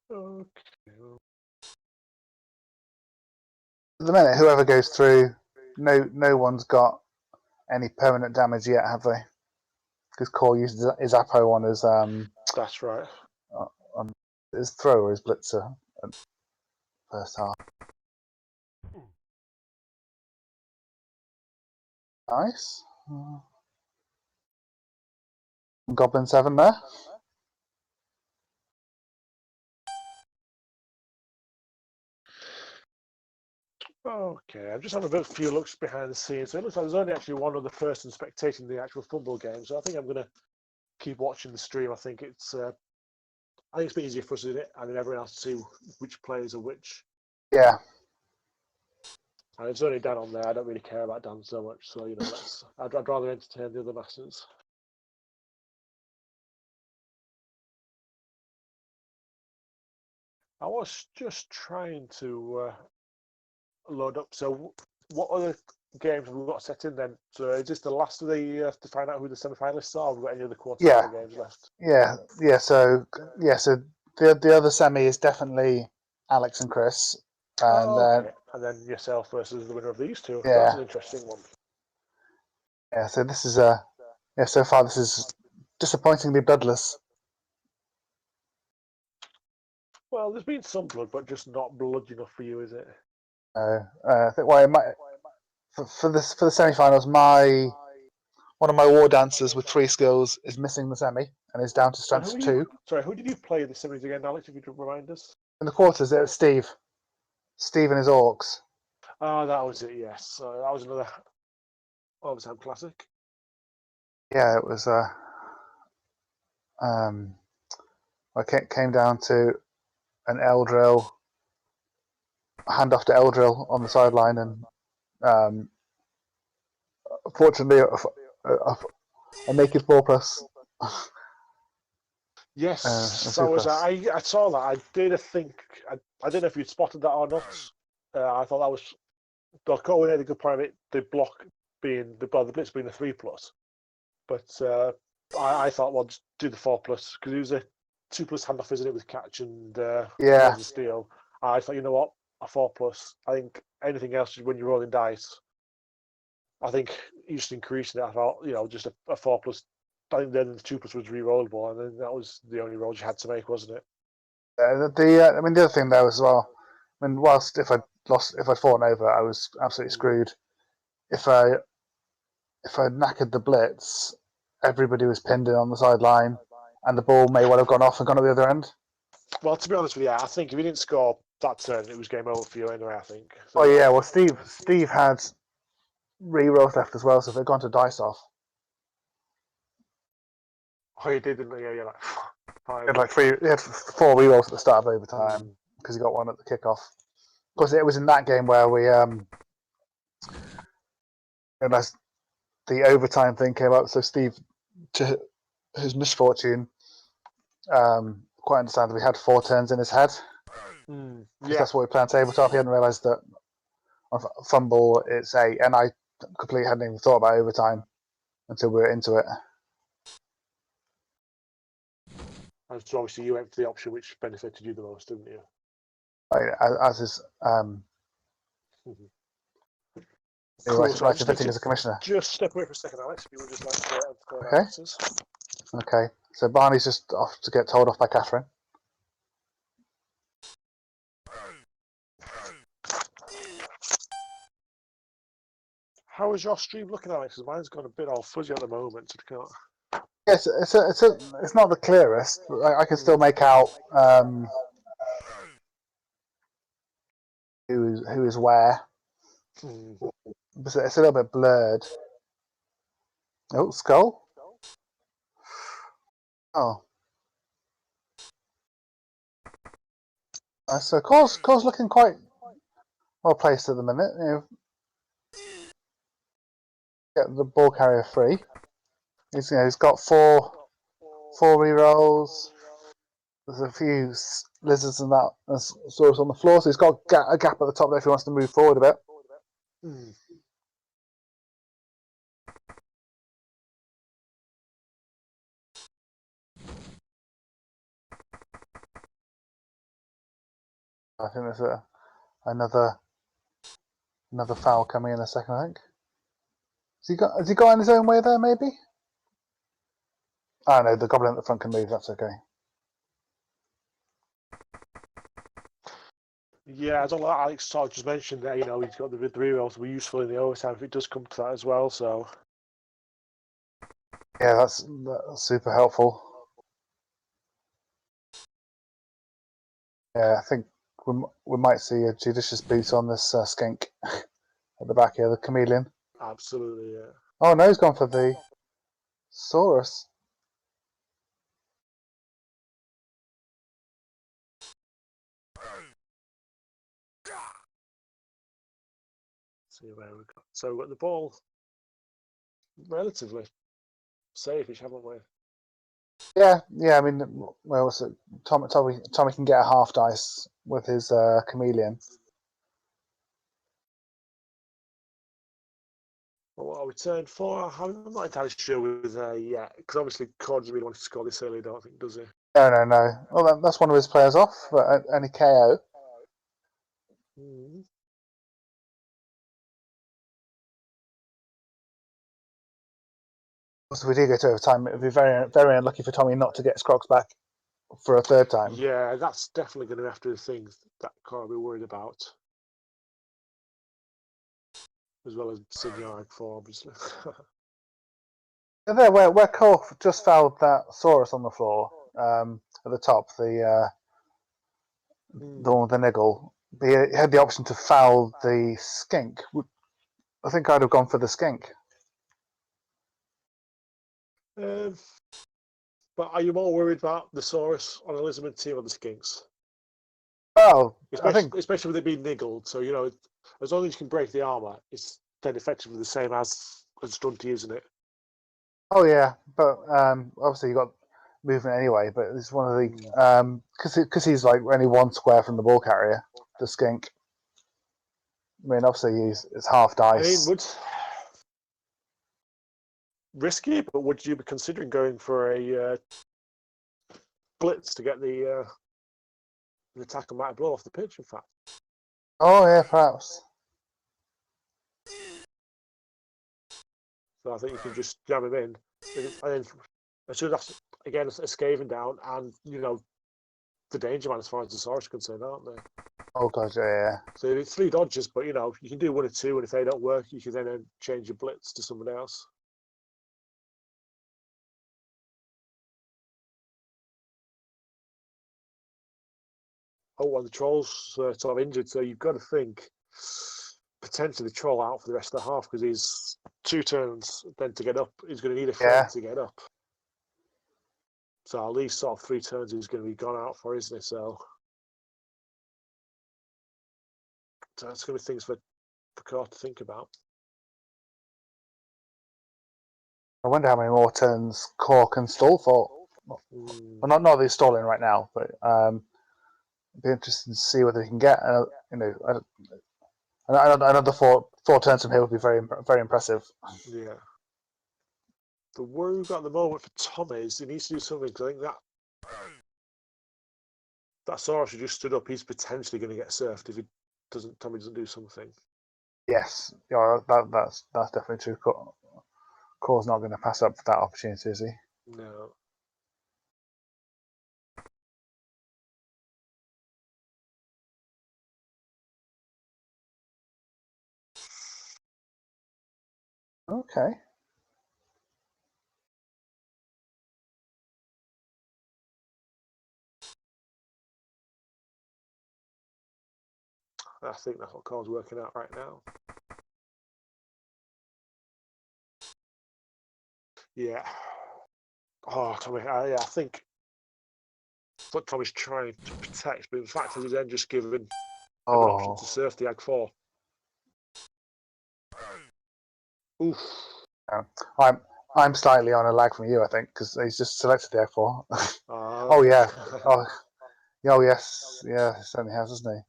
Okay. At the minute, whoever goes through, no one's got any permanent damage yet, have they? Because Core uses his Apo on his That's right. on his throw or his blitzer at first half. Nice. Goblin 7 there. Okay, I'm just having a few looks behind the scenes. So it looks like there's only actually one other person spectating the actual FUMBBL game. So I think I'm going to keep watching the stream. I think it's a bit easier for us, isn't it? And then everyone else to see which players are which. Yeah. And it's only Dan on there. I don't really care about Dan so much. So I'd rather entertain the other masters. I was just trying to load up. So what other games have we got set in then? So is this the last of the to find out who the semi-finalists are? Or have we got any other quarterfinal games left? Yeah. So the other semi is definitely Alex and Chris, and okay. And then yourself versus the winner of these two. Yeah. That's an interesting one. Yeah. So this is so far this is disappointingly bloodless. Well, there's been some blood, but just not blood enough for you, is it? I think it might for the semi-finals. One of my war dancers with 3 skills is missing the semi and is down to strength 2. Sorry, who did you play the semis again, Alex? If you could remind us. In the quarters, it was Steve and his orcs. Oh, that was it. Yes, so that was another overtime classic. Yeah, it was. It came down to an Eldrill handoff to Eldrill on the sideline, and fortunately, a naked 4+. Yes, A so 2+. was I saw that. I did think I don't know if you'd spotted that or not. I thought that was Cole had a good point of it. The block being the blitz being a 3+, but I thought well just do the 4+ because it was a 2+ handoff, isn't it, with catch and Yeah. the steal. I thought, you know what, a 4+. I think anything else when you're rolling dice, I think you just increasing it. I thought, you know, just a 4+. I think then the 2+ was re-rollable, and then that was the only roll you had to make, wasn't it? I mean, the other thing though as well. I mean, whilst if I'd fallen over, I was absolutely screwed. If I knackered the blitz, everybody was pinned in on the sideline, and the ball may well have gone off and gone at the other end. Well, to be honest with you, I think if you didn't score that turn, it was game over for you anyway, I think. So, Oh yeah, well Steve had re-rolls left as well, so if they'd gone to dice off. Oh, you did, didn't you? Yeah, like He had 4 re-rolls at the start of overtime because he got one at the kickoff. Of course, it was in that game where we realised the overtime thing came up. So Steve, to his misfortune, quite understandably, had 4 turns in his head. Because that's what we play on tabletop. He hadn't realised that on FUMBBL it's 8, and I completely hadn't even thought about overtime until we were into it. And so obviously you went for the option which benefited you the most, didn't you? As is Cool. right, So right fitting as a commissioner. Just step away for a second, Alex. If you would just like to Okay. answers. Okay. So Barney's just off to get told off by Catherine. How is your stream looking, Alex? Because mine's gone a bit all fuzzy at the moment. So can't... Yes, it's not the clearest, but I can still make out who is where. It's a little bit blurred. Oh, skull. Oh. So Cole's looking quite well placed at the minute. You know, get the ball carrier free. He's got four re-rolls. There's a few lizards and that Saurus on the floor, so he's got a gap at the top there if he wants to move forward a bit. I think there's another foul coming in a second, I think. Has he got in his own way there, maybe? Oh no, the goblin at the front can move, that's okay. Yeah, I don't know. Alex sort of just mentioned that, you know, he's got the re-rolls were useful in the overtime if it does come to that as well, so. Yeah, that's super helpful. Yeah, I think we might see a judicious boot on this skink at the back here, the chameleon. Absolutely, yeah. Oh no, he's gone for the Saurus. See where we got. So we've got the ball relatively safe-ish, haven't we? Yeah. I mean, well, so Tommy can get a half dice with his chameleon. Well, what are we turned for? I'm not entirely sure with yet, because obviously Cord doesn't really want to score this early, I don't think, does he? No. Well, that's one of his players off, but any KO. So if we do go to overtime, it would be very, very unlucky for Tommy not to get his Crocs back for a third time. Yeah, that's definitely going to have to be the things that Cord will be worried about. As well as Senior for, obviously. There, where Cole just fouled that Saurus on the floor at the top, the one with the niggle. he had the option to foul the skink. I think I'd have gone for the skink. But are you more worried about the Saurus on a Lizardman team or the Skinks? Well, especially with it being niggled. So, as long as you can break the armor, it's then effectively the same as Stunty, isn't it? Oh, yeah. But obviously, you got movement anyway. But it's one of the. Because he's like only one square from the ball carrier, the skink. I mean, obviously, it's half dice. I mean, risky, but would you be considering going for a blitz to get the attacker might blow off the pitch? In fact. Oh yeah, perhaps. So I think you can just jam him in, and then I should have again a Skaven down, and the danger man as far as the Saurus is concerned, aren't they? Oh god, yeah. So it's 3 dodges, but you can do 1 or 2, and if they don't work, you can then change your blitz to someone else. Oh, and the troll's sort of injured, so you've got to think potentially the troll out for the rest of the half because he's 2 turns then to get up. He's going to need a friend to get up. So at least sort of 3 turns he's going to be gone out for, isn't he? So that's going to be things for Picard to think about. I wonder how many more turns Core can stall for. Well, not that he's stalling right now, but it'd be interesting to see whether he can get. Another four turns from here would be very, very impressive. Yeah. The worry we've got at the moment for Tom is he needs to do something. Because I think that Saurus who just stood up, he's potentially going to get surfed if Tommy doesn't do something. Yes, that's definitely true. Core's not going to pass up that opportunity, is he? No. Okay. I think that's what Core's working out right now. Yeah. Oh, Tommy, I think what Tommy's trying to protect, but in fact, he's then just given an option to surf the Ag 4. Oof. I'm slightly on a lag from you, I think, because he's just selected the Ag 4. Oh yeah. Oh yes. Yeah, he certainly has, hasn't he?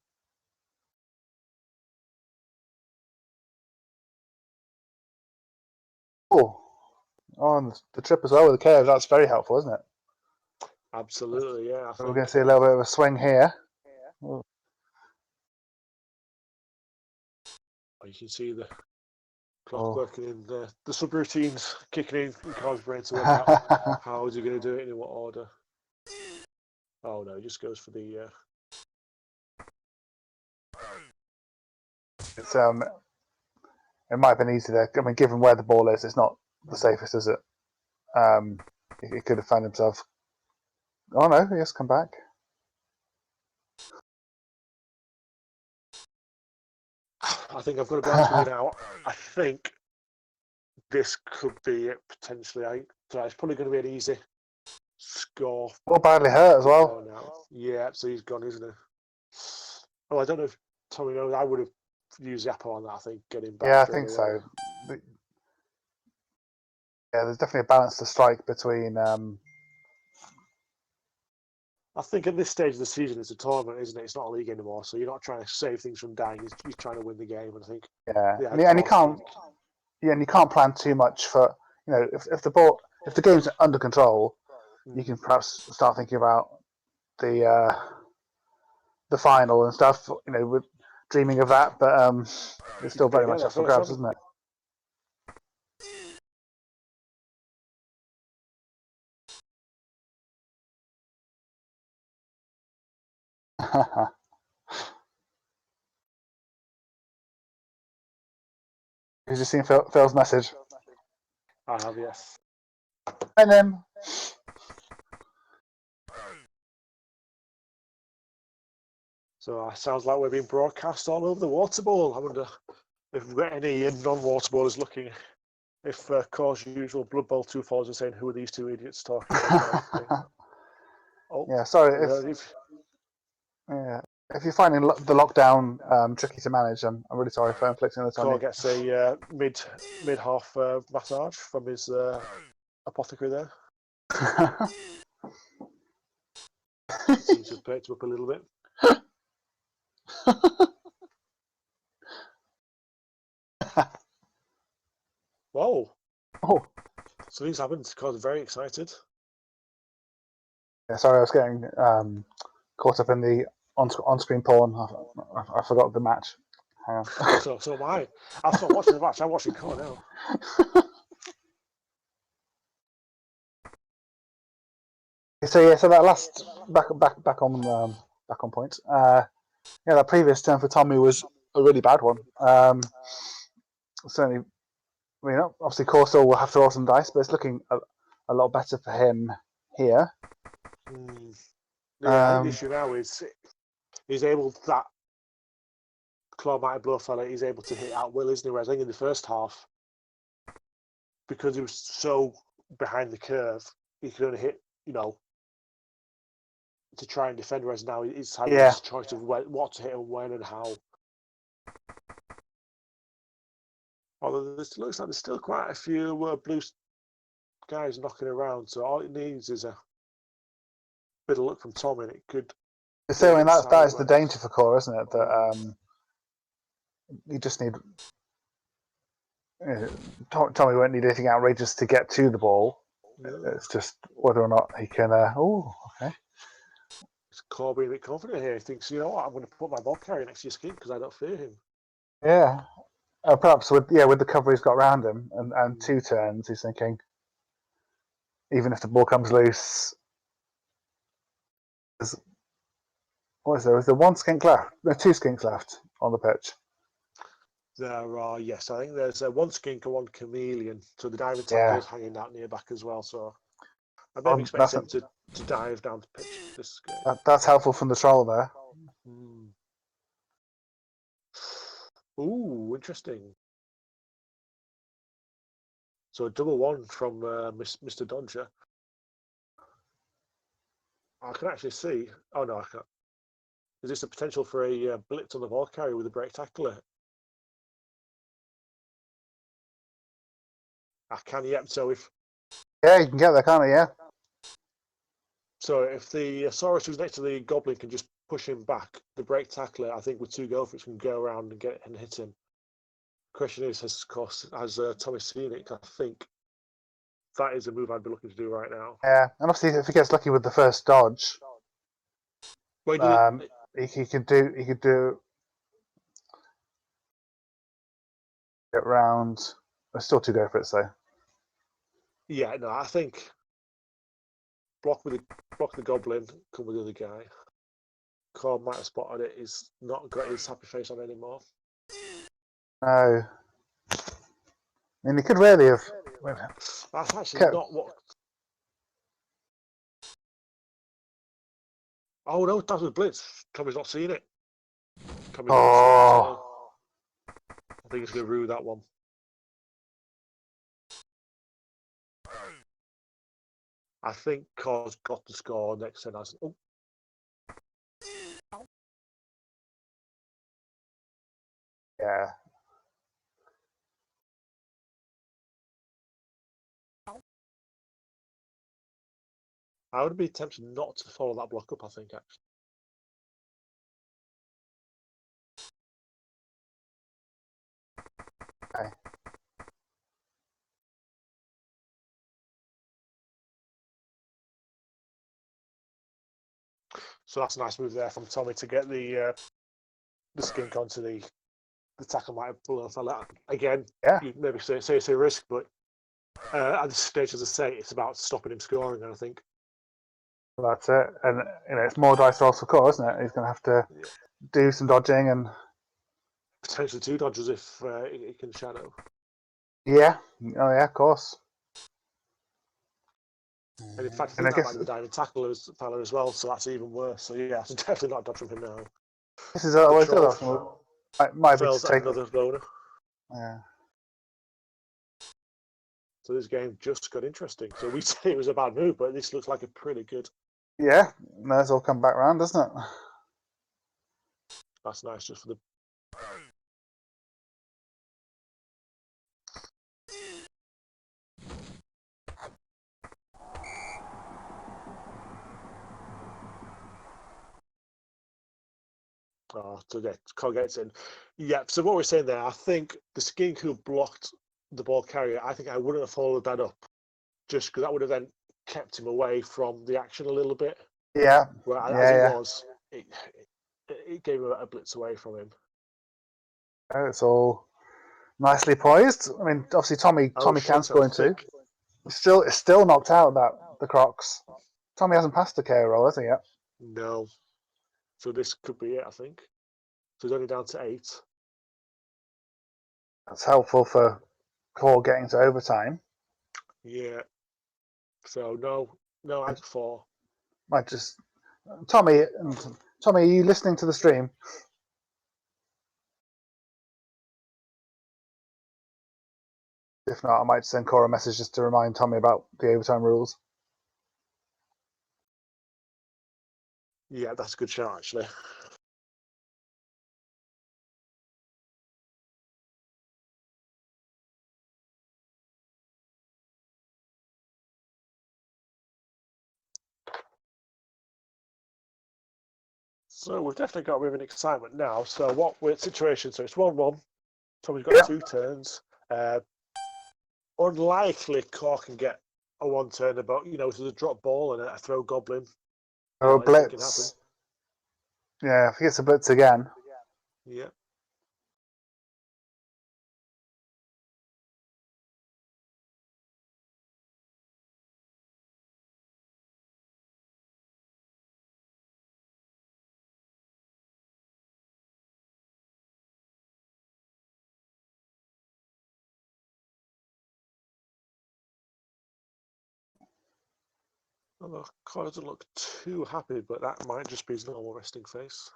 And the trip as well with the KFoged, that's very helpful, isn't it? Absolutely, yeah. We're going to see a little bit of a swing here. Oh, you can see the clock working in the subroutines kicking in Carl's brain to work out how is he going to do it and in what order. Oh no, he just goes for the. It's it might have been easy there. I mean, given where the ball is, it's not the safest, is it? He could have found himself. Oh no, he has come back. I think I've got to be honest with you now. I think this could be it potentially. So it's probably going to be an easy score. Well, badly hurt as well. Yeah, so he's gone, isn't he? Oh, I don't know if Tommy knows. I would have used Zappo on that. I think getting back. Yeah, I think so. Yeah, there's definitely a balance to strike between. I think at this stage of the season, it's a tournament, isn't it? It's not a league anymore, so you're not trying to save things from dying. You're trying to win the game, and I think. Yeah, and you can't. Yeah, and you can't plan too much for if the game's under control, you can perhaps start thinking about the final and stuff. We're dreaming of that, but it's still very much up for grabs, isn't it? Have you just seen Phil's message? I have, yes. And then. So it sounds like we're being broadcast all over the Waterbowl. I wonder if we've got any non-Waterbowlers looking. If Core's usual Blood Bowl 2 followers are saying, "Who are these two idiots talking?" Oh, yeah, sorry. If you're finding the lockdown tricky to manage, I'm really sorry for inflicting this on Core you. gets a mid-half massage from his apothecary there. Seems to have perked him up a little bit. Whoa! Oh, Something's happened. Core's very excited. yeah, sorry, I was getting caught up in the on-screen porn. I forgot the match. Hang on. So am I. I'll stop watching the match. I'm watching Core now. So that last back on point. That previous turn for Tommy was a really bad one. Certainly, obviously Corso will have to roll some dice, but it's looking a lot better for him here. Yeah, I think the issue now is he's able that claw mighty blow fella. He's able to hit at will, isn't he? Whereas I think in the first half, because he was so behind the curve, he could only hit, to try and defend. Whereas now he's had this choice of what to hit and when and how. Although it looks like there's still quite a few blue guys knocking around, so all it needs is a bit of luck from Tom, and it could. So that is the danger for Core, isn't it? That you just need. Tommy won't need anything outrageous to get to the ball. Yeah. It's just whether or not he can. Okay. It's Core being a bit confident here. He thinks, you know what, I'm going to put my ball carrier next to your skin because I don't fear him. Yeah. Perhaps with the cover he's got around him and 2 turns, he's thinking, even if the ball comes loose, what is there? Is there 1 skink left? No, 2 skinks left on the pitch. There are, yes. I think there's 1 skink and 1 chameleon. So the diving tackle is hanging out near back as well. So I maybe expect him to dive down the pitch this game. That's helpful from the troll there. Ooh, interesting. So a double 1 from Mr. Dodger. I can actually see. Oh no, I can't. Is this a potential for a blitz on the ball carrier with a break tackler? I can, yep. So if you can get there, can't you? Yeah. So if the Saurus who's next to the Goblin can just push him back, the break tackler, I think with 2 gophers can go around and hit him. Question is, has Tommy seen it? I think that is a move I'd be looking to do right now. Yeah, and obviously if he gets lucky with the first dodge, he could do get round. There's still 2 gophers though. Yeah, no, I think block the Goblin, come with the other guy. Core might have spotted it. He's not got his happy face on anymore. No. I mean, he could really have. That's actually not what. Oh no, that was blitz. Tommy's not seen it. I think he's going to rue that one. I think Core's got to score next turn. Oh. Yeah. I would be tempted not to follow that block up, I think, actually. Okay. So that's a nice move there from Tommy to get the skink onto the tackle might have pulled off. Again, you maybe say it's a risk, but at this stage, as I say, it's about stopping him scoring, and I think. Well, that's it. And it's more dice rolls for Core, isn't it? He's going to have to do some dodging and potentially 2 dodges if he can shadow. Yeah. Oh yeah, of course. And in fact, I think that might be the diving tackle fella as well, so that's even worse. So yeah, it's definitely not a dodge from him now. This is what it's troll talking. Might be fails to at take. another boner. Yeah. So this game just got interesting. So we say it was a bad move, but this looks like a pretty good. Yeah, may as well come back round, doesn't it? That's nice just for the. Oh, so yeah, Cog gets in. Yeah, so what we're saying there, I think the skink who blocked the ball carrier, I think I wouldn't have followed that up just because that would have then kept him away from the action a little bit. Yeah. Where Yeah, as it yeah. was, it gave him a blitz away from him. Oh, it's all nicely poised. I mean, obviously Tommy can score into. It's still knocked out the Crocs. Tommy hasn't passed the KO roll, has he yet? No. So this could be it, I think. So he's only down to 8. That's helpful for Core getting to overtime. Yeah. So no out of 4. Might just Tommy, are you listening to the stream? If not, I might send Core a message just to remind Tommy about the overtime rules. Yeah, that's a good shot actually. So we've definitely got a bit of an excitement now. So what we're situation? So it's 1-1. Tommy's got 2 turns. Unlikely Cork can get a 1 turner, but there's a drop ball and a throw goblin. Or a blitz. Yeah, if he gets a blitz again. Yeah. Although Cork doesn't look too happy, but that might just be his normal resting face.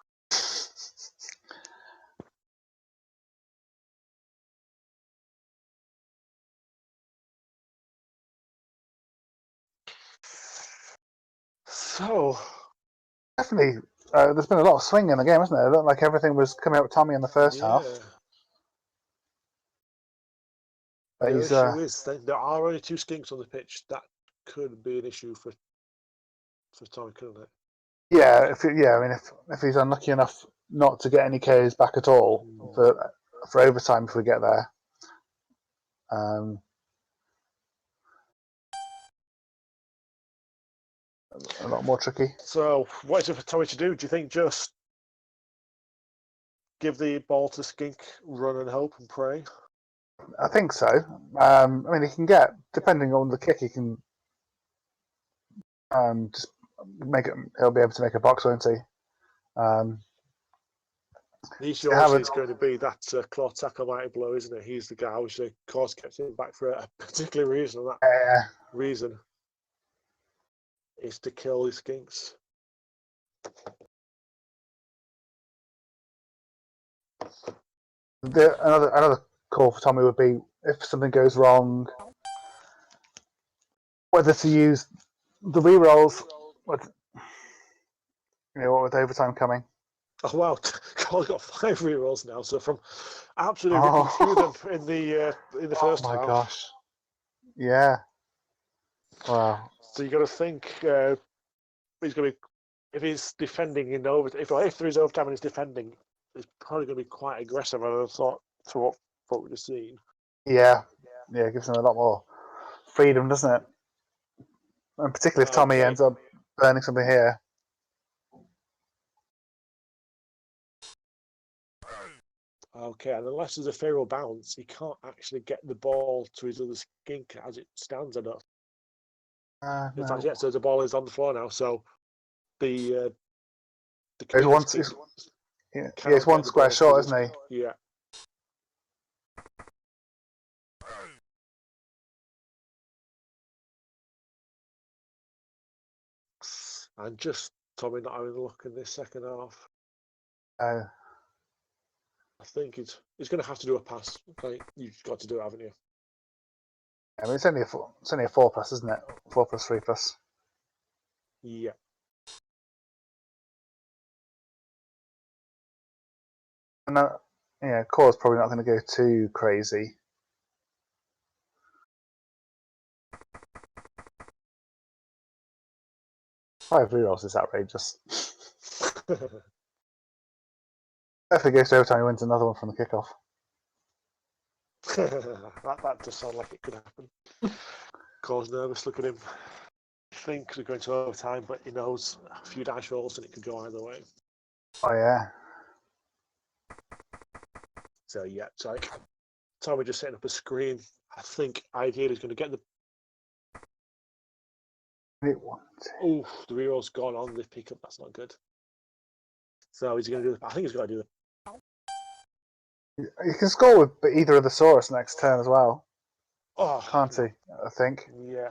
So definitely, there's been a lot of swing in the game, hasn't there? It looked like everything was coming out with Tommy in the first half. The issue is that there are only 2 skinks on the pitch. That could be an issue for Tommy, couldn't it? Yeah, I mean, if he's unlucky enough not to get any KOs back at all for overtime, if we get there. A lot more tricky. So, what is it for Tommy to do? Do you think just give the ball to Skink, run and hope and pray? I think so. I mean, he can get, depending on the kick, he can just make it. He'll be able to make a box, won't he? The issue obviously is going to be that claw tackle mighty blow, isn't it? He's the guy which of course kept him back for a particular reason. And that reason is to kill the Skinks. Another call for Tommy would be if something goes wrong, whether to use the re-rolls with overtime coming. Oh wow, Cole's got 5 rerolls now. So from absolutely ripping through them in the first half. Oh my gosh! Yeah. Wow. So you got to think he's going to be, if he's defending in over, if there is overtime and he's defending, it's probably going to be quite aggressive. I thought to what we've just seen. Yeah, it gives him a lot more freedom, doesn't it? And particularly if Tommy ends up burning something here. Okay, and unless there's a favorable bounce, he can't actually get the ball to his other skink as it stands. In fact, yeah. So the ball is on the floor now. So the it's one square short, isn't he? Yeah. And just Tommy not having a look in this second half. I think he's going to have to do a pass. Like, you've got to do it, haven't you? I mean, it's only a 4+, isn't it? 4+3+. Yeah. And yeah, Core's probably not going to go too crazy. Five rerolls is outrageous. If it goes to overtime, he wins another one from the kickoff. that does sound like it could happen. Core's nervous. Look at him. He thinks we're going to overtime, but he knows a few dice rolls and it could go either way. Oh yeah. So yeah, it's like Tommy just setting up a screen. I think ideally he's going to get the. Oh, the reroll's gone on the pickup. That's not good. So he's going to do. I think he's got to do the. You can score with either of the Saurus next turn as well. Oh, can't he? I think. Yeah.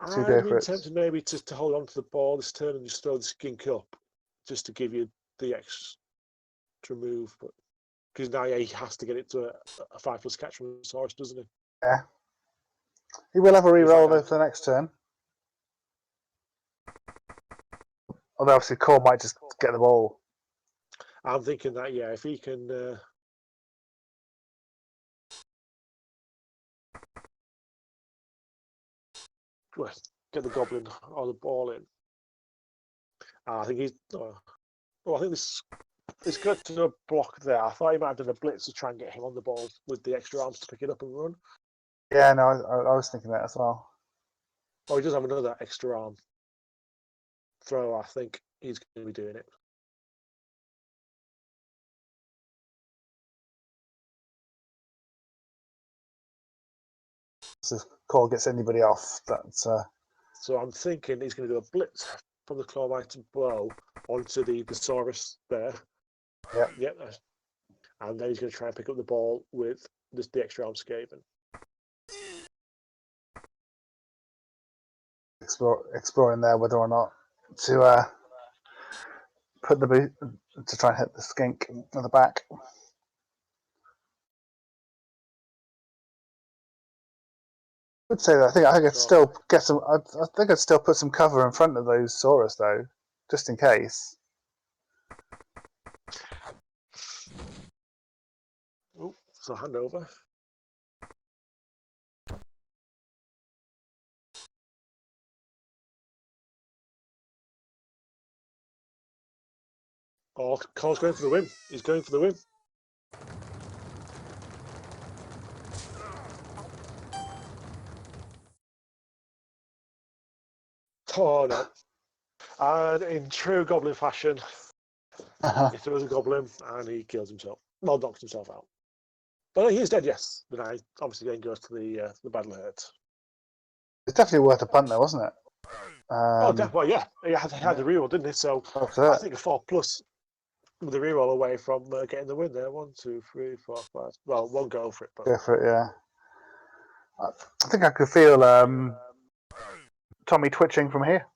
So go I'm for it. tempted maybe to hold on to the ball this turn and just throw the skink up, just to give you the extra move. But because now he has to get it to a 5+ catch from the Saurus, doesn't he? Yeah. He will have a reroll though for the next turn. Although obviously Core might just get the ball. I'm thinking that, yeah, if he can get the goblin or the ball in, I think he's. I think this got to a block there. I thought he might have done a blitz to try and get him on the ball with the extra arms to pick it up and run. Yeah, no, I was thinking that as well. Oh, he does have another extra arm throw. I think he's going to be doing it. So if Core gets anybody off, that's. So I'm thinking he's going to do a blitz from the Clawbiter blow onto the Saurus there. Yeah. Yep. And then he's going to try and pick up the ball with the extra arm Skaven. Exploring there whether or not to put the boot to try and hit the skink at the back. I would say that. I think I'd still get some. I think I'd still put some cover in front of those Saurus though, just in case. Oh, so hand over. Oh, Cole's going for the win. He's going for the win. Oh no. And in true Goblin fashion, he throws a Goblin and he kills himself. Well, knocks himself out. But he is dead, yes. But I obviously then goes to the battle hurt. It's definitely worth a punt though, wasn't it? Well, yeah. He had the reroll, didn't he? So I think a 4+ with a reroll away from getting the win there. 1, 2, 3, 4, 5. Well, one go for it. But... Go for it, yeah. I think I could feel Tommy twitching from here.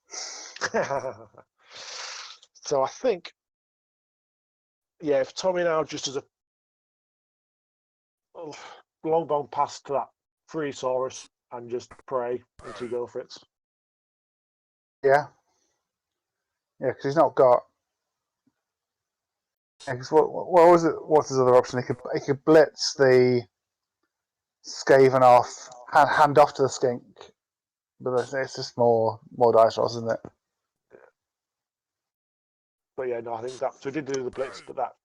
So I think, yeah, if Tommy now just as a long bone pass to that free Saurus and just pray until go for it. Yeah. Yeah, because he's not got. Yeah, because what was it? What's his other option? He could blitz the Skaven off, hand off to the skink, but it's just more dice rolls, isn't it? But yeah, no, I think that. So he did do the blitz, but that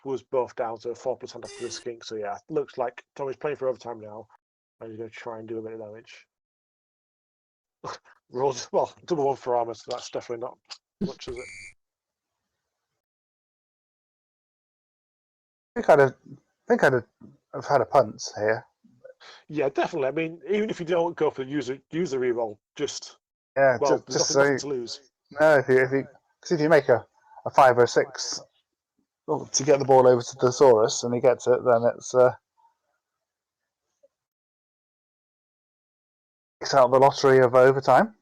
was both down to a 4+ hand off to the skink. So yeah, looks like Tommy's playing for overtime now, and he's going to try and do a bit of damage. Rolls well, double 1 for armor, so that's definitely not much, is it? I think I'd have had a punt here. Yeah, definitely. I mean, even if you don't go for use the reroll, just there's nothing to lose. No, if you make a 5 or 6 to get the ball over to the Saurus and he gets it, then it's out the lottery of overtime.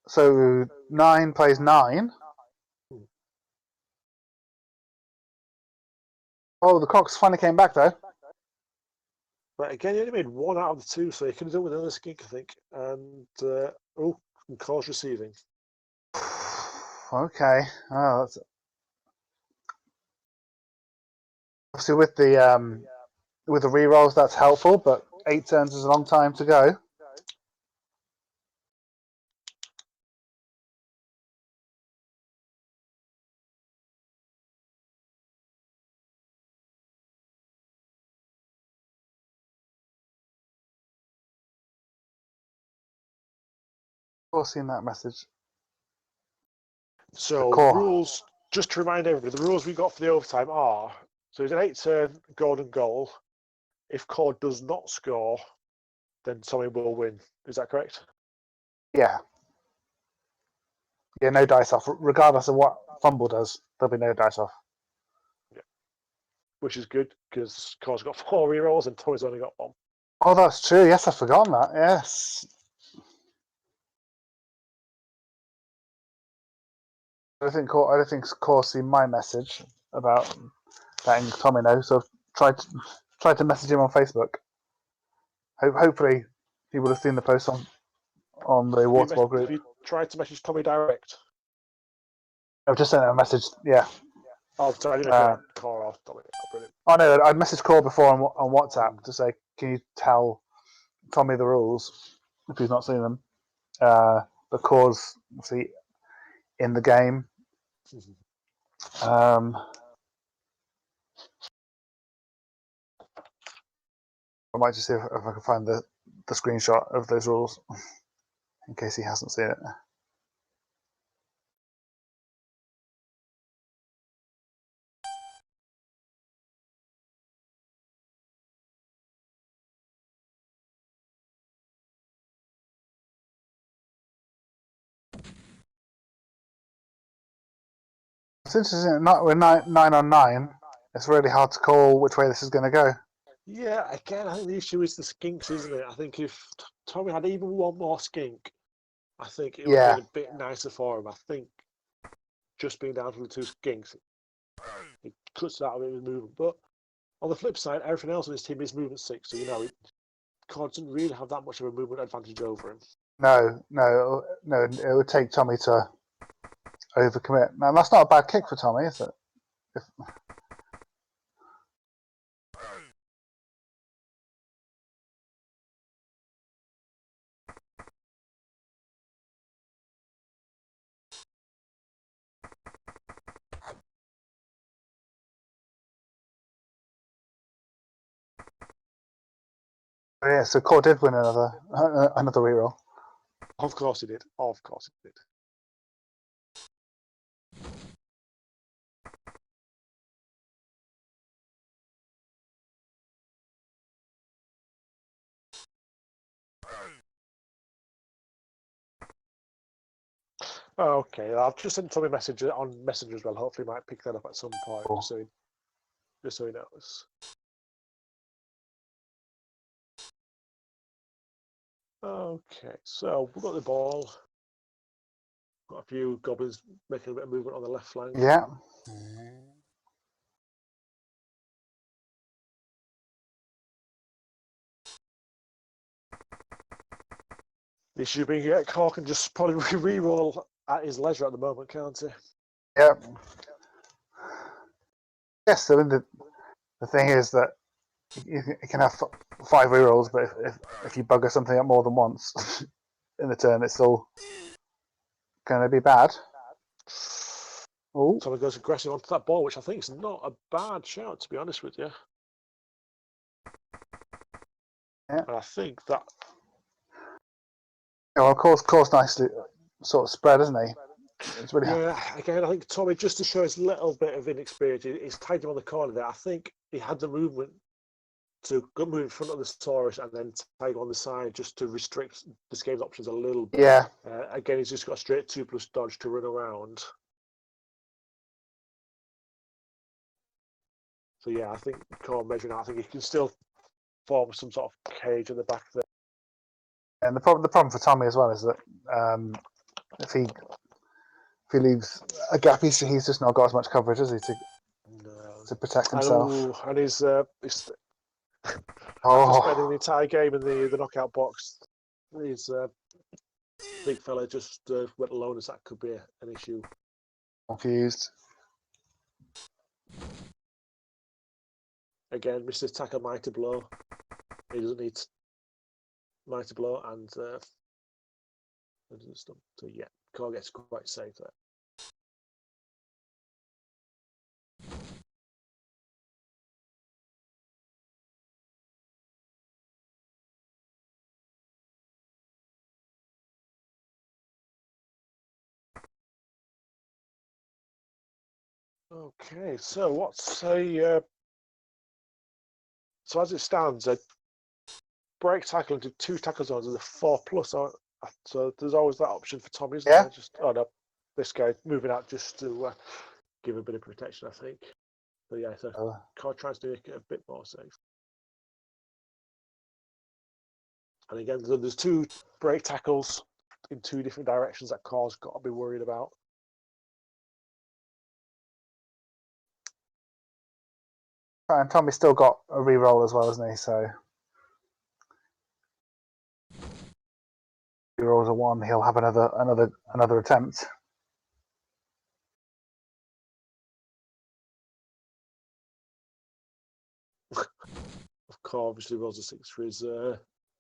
So 9 plays 9. Oh, the Cox finally came back though. But again, he only made 1 out of the 2, so he could have done with another skink, I think. And Call's receiving. Okay. Oh, that's obviously with the rerolls that's helpful, but 8 turns is a long time to go. I've seen that message. So the rules, just to remind everybody, the rules we got for the overtime are: so it's an 8-turn golden goal. If Cord does not score, then Tommy will win. Is that correct? Yeah. Yeah, no dice off. Regardless of what FUMBBL does, there'll be no dice off. Yeah. Which is good, because Cord's got 4 rerolls and Tommy's only got 1. Oh, that's true. Yes, I've forgotten that. Yes. I don't think Core seen my message about letting Tommy know, so I've tried to message him on Facebook. Hopefully he would have seen the post on the Waterbowl group. Have you tried to message Tommy direct? I've just sent him a message, yeah. Oh, sorry, I didn't know if you call off Tommy. Oh, brilliant. Oh no, I messaged Core before on WhatsApp to say, can you tell Tommy the rules if he's not seen them? But Core's obviously in the game. I might just see if I can find the screenshot of those rules in case he hasn't seen it. Since we're 9 on 9, it's really hard to call which way this is going to go. Yeah, again, I think the issue is the skinks, isn't it? I think if Tommy had even 1 more skink, I think it would have been a bit nicer for him. I think just being down to the 2 skinks, it cuts out a bit of his movement. But on the flip side, everything else on his team is movement 6, so Cord doesn't really have that much of a movement advantage over him. No, it would take Tommy to overcommit. Now, that's not a bad kick for Tommy, is it? Yeah, so Core did win another reroll. Of course he did. Of course he did. Okay, I've just sent Tommy a message on Messenger as well. Hopefully, he might pick that up at some point, just so he knows. Okay, so we've got the ball. Got a few goblins making a bit of movement on the left flank. Yeah. The issue being Cork can just probably re-roll at his leisure at the moment, can't he? Yep. Yes, I mean, the thing is that you can have 5 rerolls, but if you bugger something up more than once in the turn, it's still going to be bad. Oh. Tommy goes aggressive onto that ball, which I think is not a bad shout, to be honest with you. Yeah. And I think that... Well, of course, nicely sort of spread, isn't he? It's really again, I think Tommy, just to show his little bit of inexperience, he's tagged him on the corner there. I think he had the movement to go move in front of the Taurus and then tag on the side just to restrict the game's options a little bit. Yeah. Again, he's just got a straight 2+ dodge to run around. So yeah, I think Core measuring out, I think he can still form some sort of cage at the back there. And the problem for Tommy as well is that if he leaves a gap, he's just not got as much coverage, has he? No. to protect himself. And he's after spending the entire game in the knockout box, his big fella just went alone, as that could be an issue. Confused. Again, Mr. Tackle Mighty Blow. He doesn't need Mighty Blow and stuff. So yeah, Core gets quite safe there. Okay, so what's a so as it stands, a break tackle into 2 tackle zones is a 4+. So there's always that option for Tommy, isn't there? Just no, this guy moving out just to give a bit of protection, I think. But yeah, so Core tries to make it a bit more safe. And again, there's 2 break tackles in 2 different directions that Core's got to be worried about. And Tommy's still got a re-roll as well, hasn't he? So he rolls a 1, he'll have another attempt. Core obviously rolls a 6 for his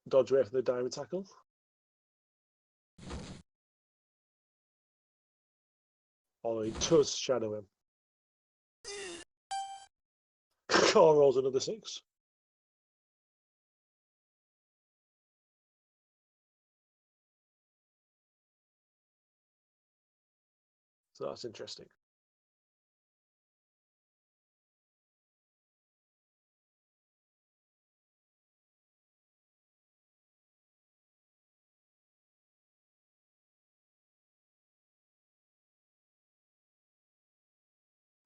dodge away from the diamond tackle. Oh, he does shadow him. Core rolls another 6. So that's interesting.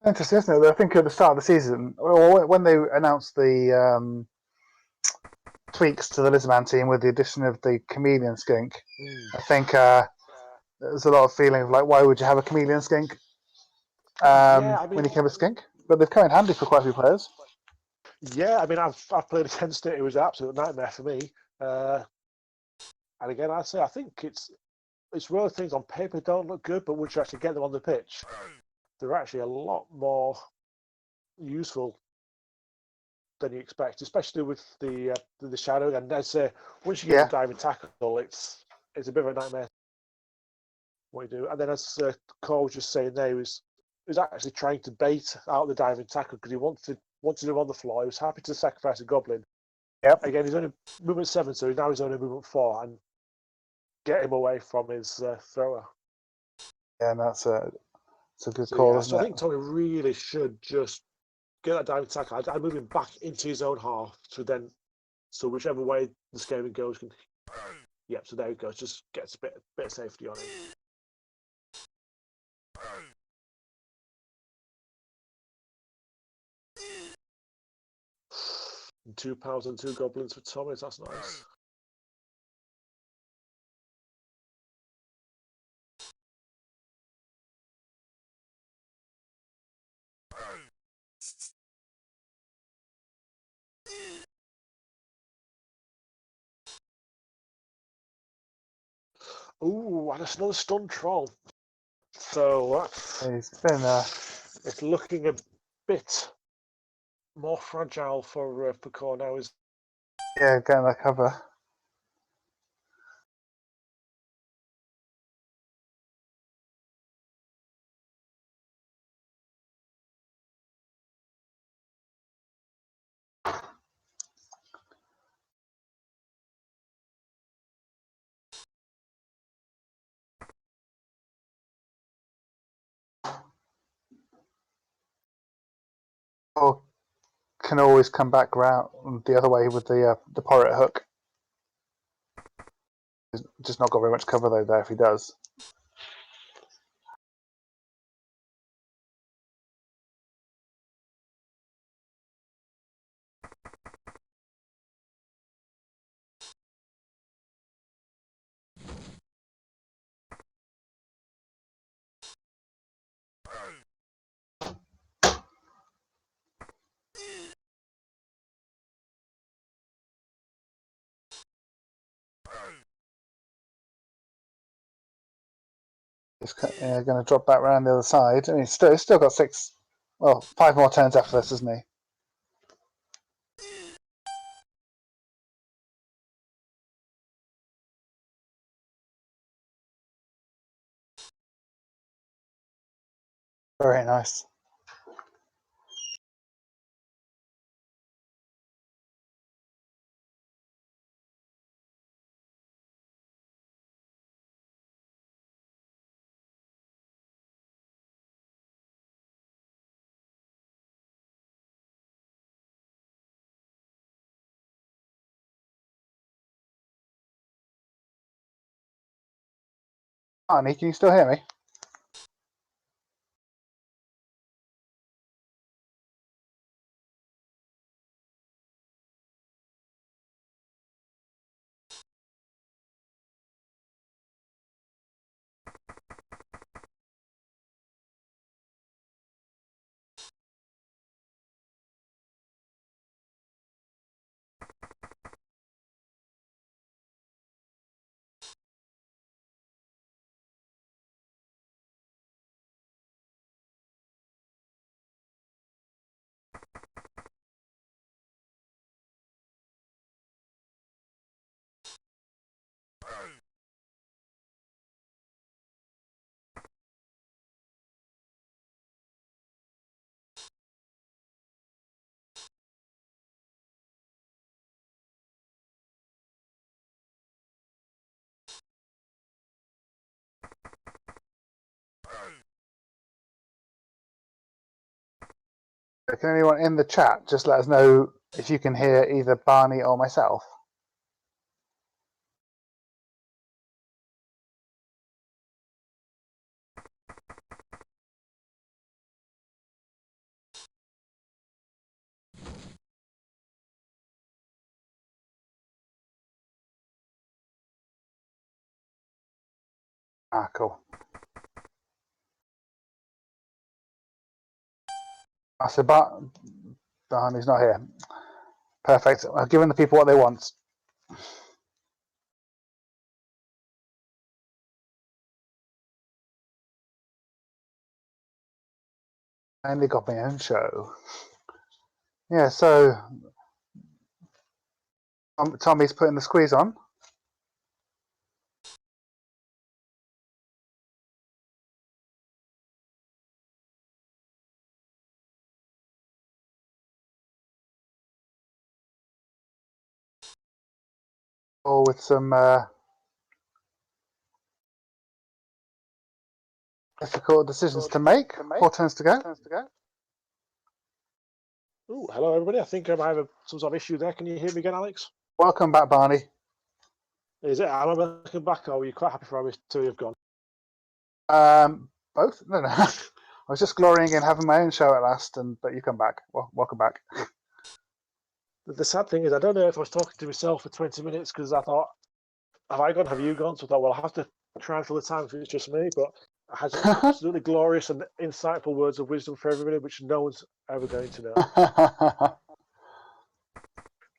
Interesting, isn't it? I think at the start of the season, or when they announced the tweaks to the Lizardman team with the addition of the chameleon skink, I think there's a lot of feeling of like, why would you have a chameleon skink when you came with skink? But they've come in handy for quite a few players. Yeah, I mean, I've played against it. It was an absolute nightmare for me. And again, I think it's one of the things on paper don't look good, but once you actually get them on the pitch, they're actually a lot more useful than you expect, especially with the shadow. And as once you get the diamond tackle, it's a bit of a nightmare. What you do, and then as Cole was just saying, there he was actually trying to bait out the diamond tackle because he wanted him on the floor. He was happy to sacrifice a goblin. Yep. Again, he's only movement 7, so now he's only movement 4, and get him away from his thrower. Yeah, and it's a good call, isn't it? I think Tommy really should just get that diamond tackle. I'd move him back into his own half, so whichever way the scaling goes can. Yep. So there he goes. Just gets a bit of safety on him. And 2 pounds and 2 goblins for Tommy. That's nice. Ooh, and another stun troll. So it's looking a bit more fragile for Core now. Getting that cover. Or can always come back round the other way with the pirate hook. He's just not got very much cover though there if he does. It's going to drop back around the other side. I mean, he's still got 5 more turns after this, isn't he? Very nice. Arnie, can you still hear me? Can anyone in the chat just let us know if you can hear either Barney or myself? Ah, cool. So Barney's not here. Perfect. I've given the people what they want. I only got my own show. Yeah, so Tommy's putting the squeeze on. Or with some difficult decisions to make. 4 turns to go. Oh, hello everybody. I think I might have some sort of issue there. Can you hear me again, Alex? Welcome back, Barney. Is it? Am I welcome back, or are you quite happy for our two have gone? Both? No. I was just glorying in having my own show at last, but you come back. Well, welcome back. The sad thing is, I don't know if I was talking to myself for 20 minutes because I thought, have I gone? Have you gone? So I thought, well, I'll have to try and fill the time if it's just me. But I had some absolutely glorious and insightful words of wisdom for everybody, which no one's ever going to know.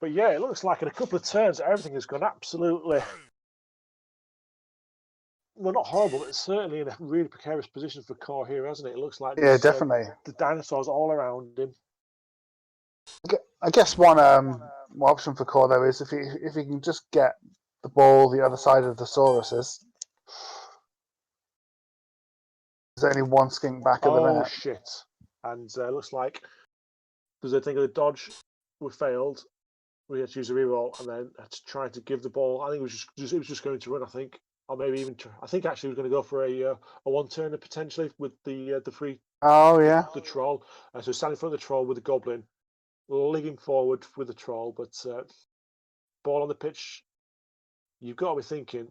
But yeah, it looks like in a couple of turns, everything has gone absolutely, well, not horrible, but certainly in a really precarious position for Core here, hasn't it? It looks like definitely. The dinosaurs all around him. I guess one option for Core though is if he can just get the ball the other side of the Sauruses. There's only one skink back at the minute. Oh shit! And looks like there's a thing of the dodge. We failed. We had to use a reroll, and then had to try to give the ball. I think it was just going to run. I think, or maybe even. I think actually he was going to go for a one turner potentially with the free. Oh yeah. The troll. So standing in front of the troll with the goblin, legging forward with the troll, but ball on the pitch. You've got to be thinking,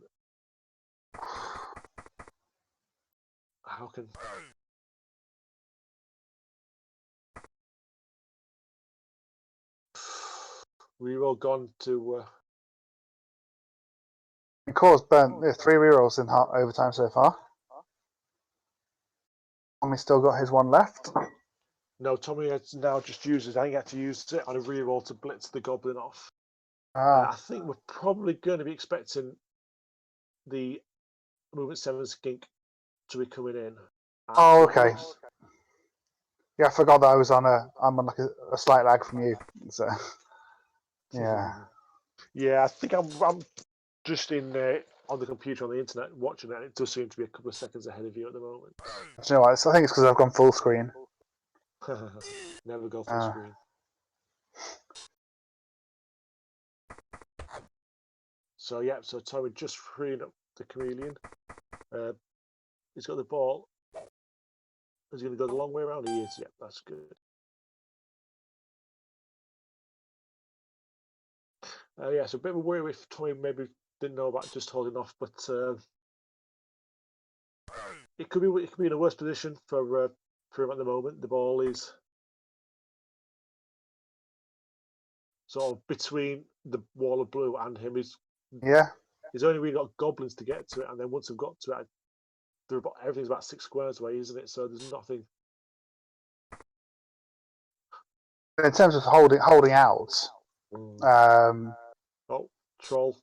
how can. Reroll gone to. Core's burnt 3 rerolls in overtime so far. Tommy's still got his one left. No, Tommy has now just uses. I think he had to use it on a reroll to blitz the goblin off. I think we're probably going to be expecting the movement 7 skink to be coming in. Oh, okay. Yeah, I forgot that I'm on like a slight lag from you. So, yeah. Yeah, I think I'm just in on the computer on the internet watching it. And it does seem to be a couple of seconds ahead of you at the moment. Do you know what? I think it's because I've gone full screen. Never go full screen. So yeah, so Tommy just freeing up the chameleon. He's got the ball. Is he going to go the long way around? He is. Yeah, that's good. Yeah, so a bit of a worry if Tommy maybe didn't know about just holding off, but it could be in a worse position for him at the moment. The ball is sort of between the wall of blue and him. He's only really got goblins to get to it, and then once they've got to it, everything's about 6 squares away, isn't it? So there's nothing. In terms of holding out, Troll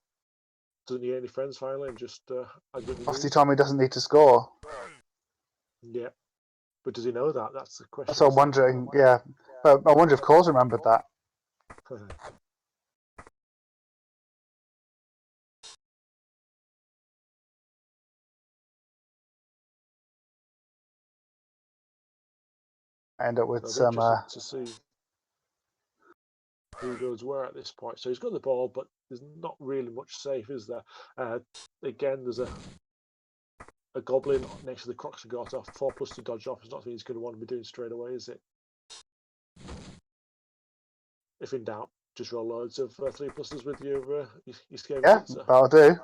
doesn't need any friends finally, and just obviously Tommy doesn't need to score. Yeah, but does he know that? That's the question. That's what I'm wondering. Yeah, but I wonder if Cause remembered that. I end up with some. To see who goes where at this point. So he's got the ball, but there's not really much safe, is there? Again, there's a goblin next to the Crocs and got off 4+ to dodge off. It's not something he's going to want to be doing straight away, is it? If in doubt, just roll loads of 3+s with your scary pizza. That'll do.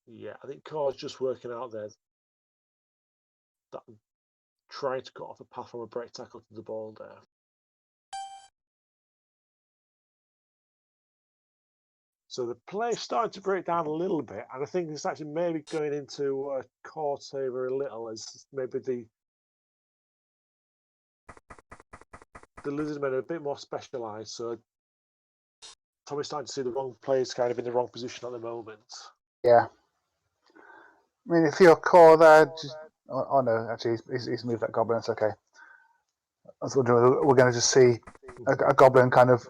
Yeah, I think Car's just working out there that I'm trying to cut off a path from a break tackle to the ball there. So the play's starting to break down a little bit, and I think it's actually maybe going into Car's favour a little, as maybe the Lizardmen are a bit more specialised. So Tommy's starting to see the wrong players kind of in the wrong position at the moment. Yeah. I mean, if you're Core there, just... oh no, actually, he's moved that goblin. It's okay. I was wondering, we're going to just see a goblin kind of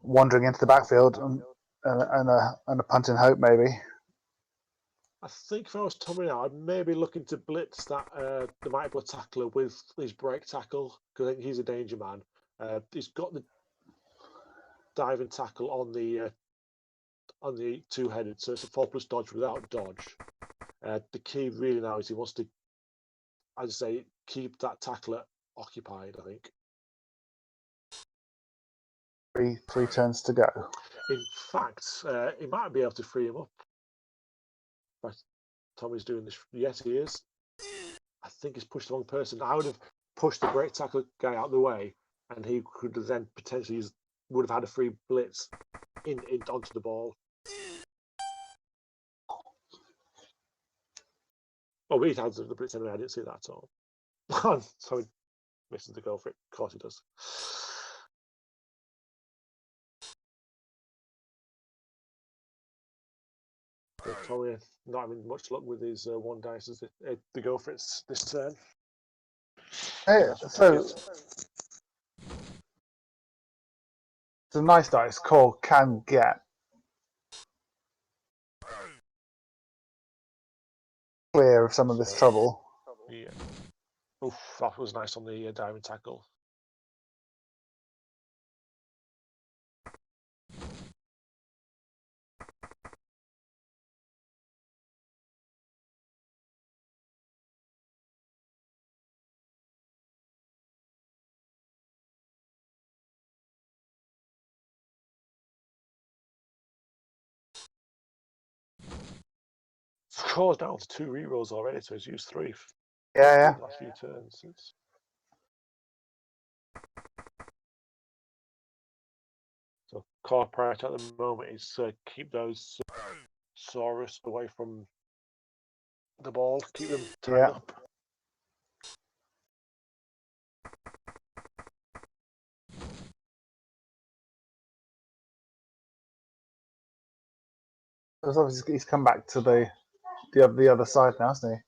wandering into the backfield and a punt in hope, maybe. I think if I was Tommy now, I'd maybe looking to blitz that the might be a tackler with his break tackle, because I think he's a danger man. He's got the diving tackle on the two-headed, so it's a 4+ dodge without dodge. The key really now is he wants to, as I say, keep that tackler occupied, I think. Three turns to go. In fact, he might be able to free him up. But Tommy's doing this. Yes, he is. I think he's pushed the wrong person. I would have pushed the break tackle guy out of the way, and he could have then potentially would have had a free blitz in onto the ball. Oh, he had the blitz anyway. I didn't see that at all. Sorry, misses the goal for it. Of course he does. Tommy not having much luck with his one dice as the go for it this turn. Hey, so it's a nice dice Core can get. Clear of some of this trouble. Yeah. Oof, that was nice on the diving tackle. Core's down to 2 rerolls already, so he's used 3. Yeah. The last few turns. So Core priority at the moment is keep those Saurus away from the ball, keep them tied up. Because obviously he's come back to the other side now, hasn't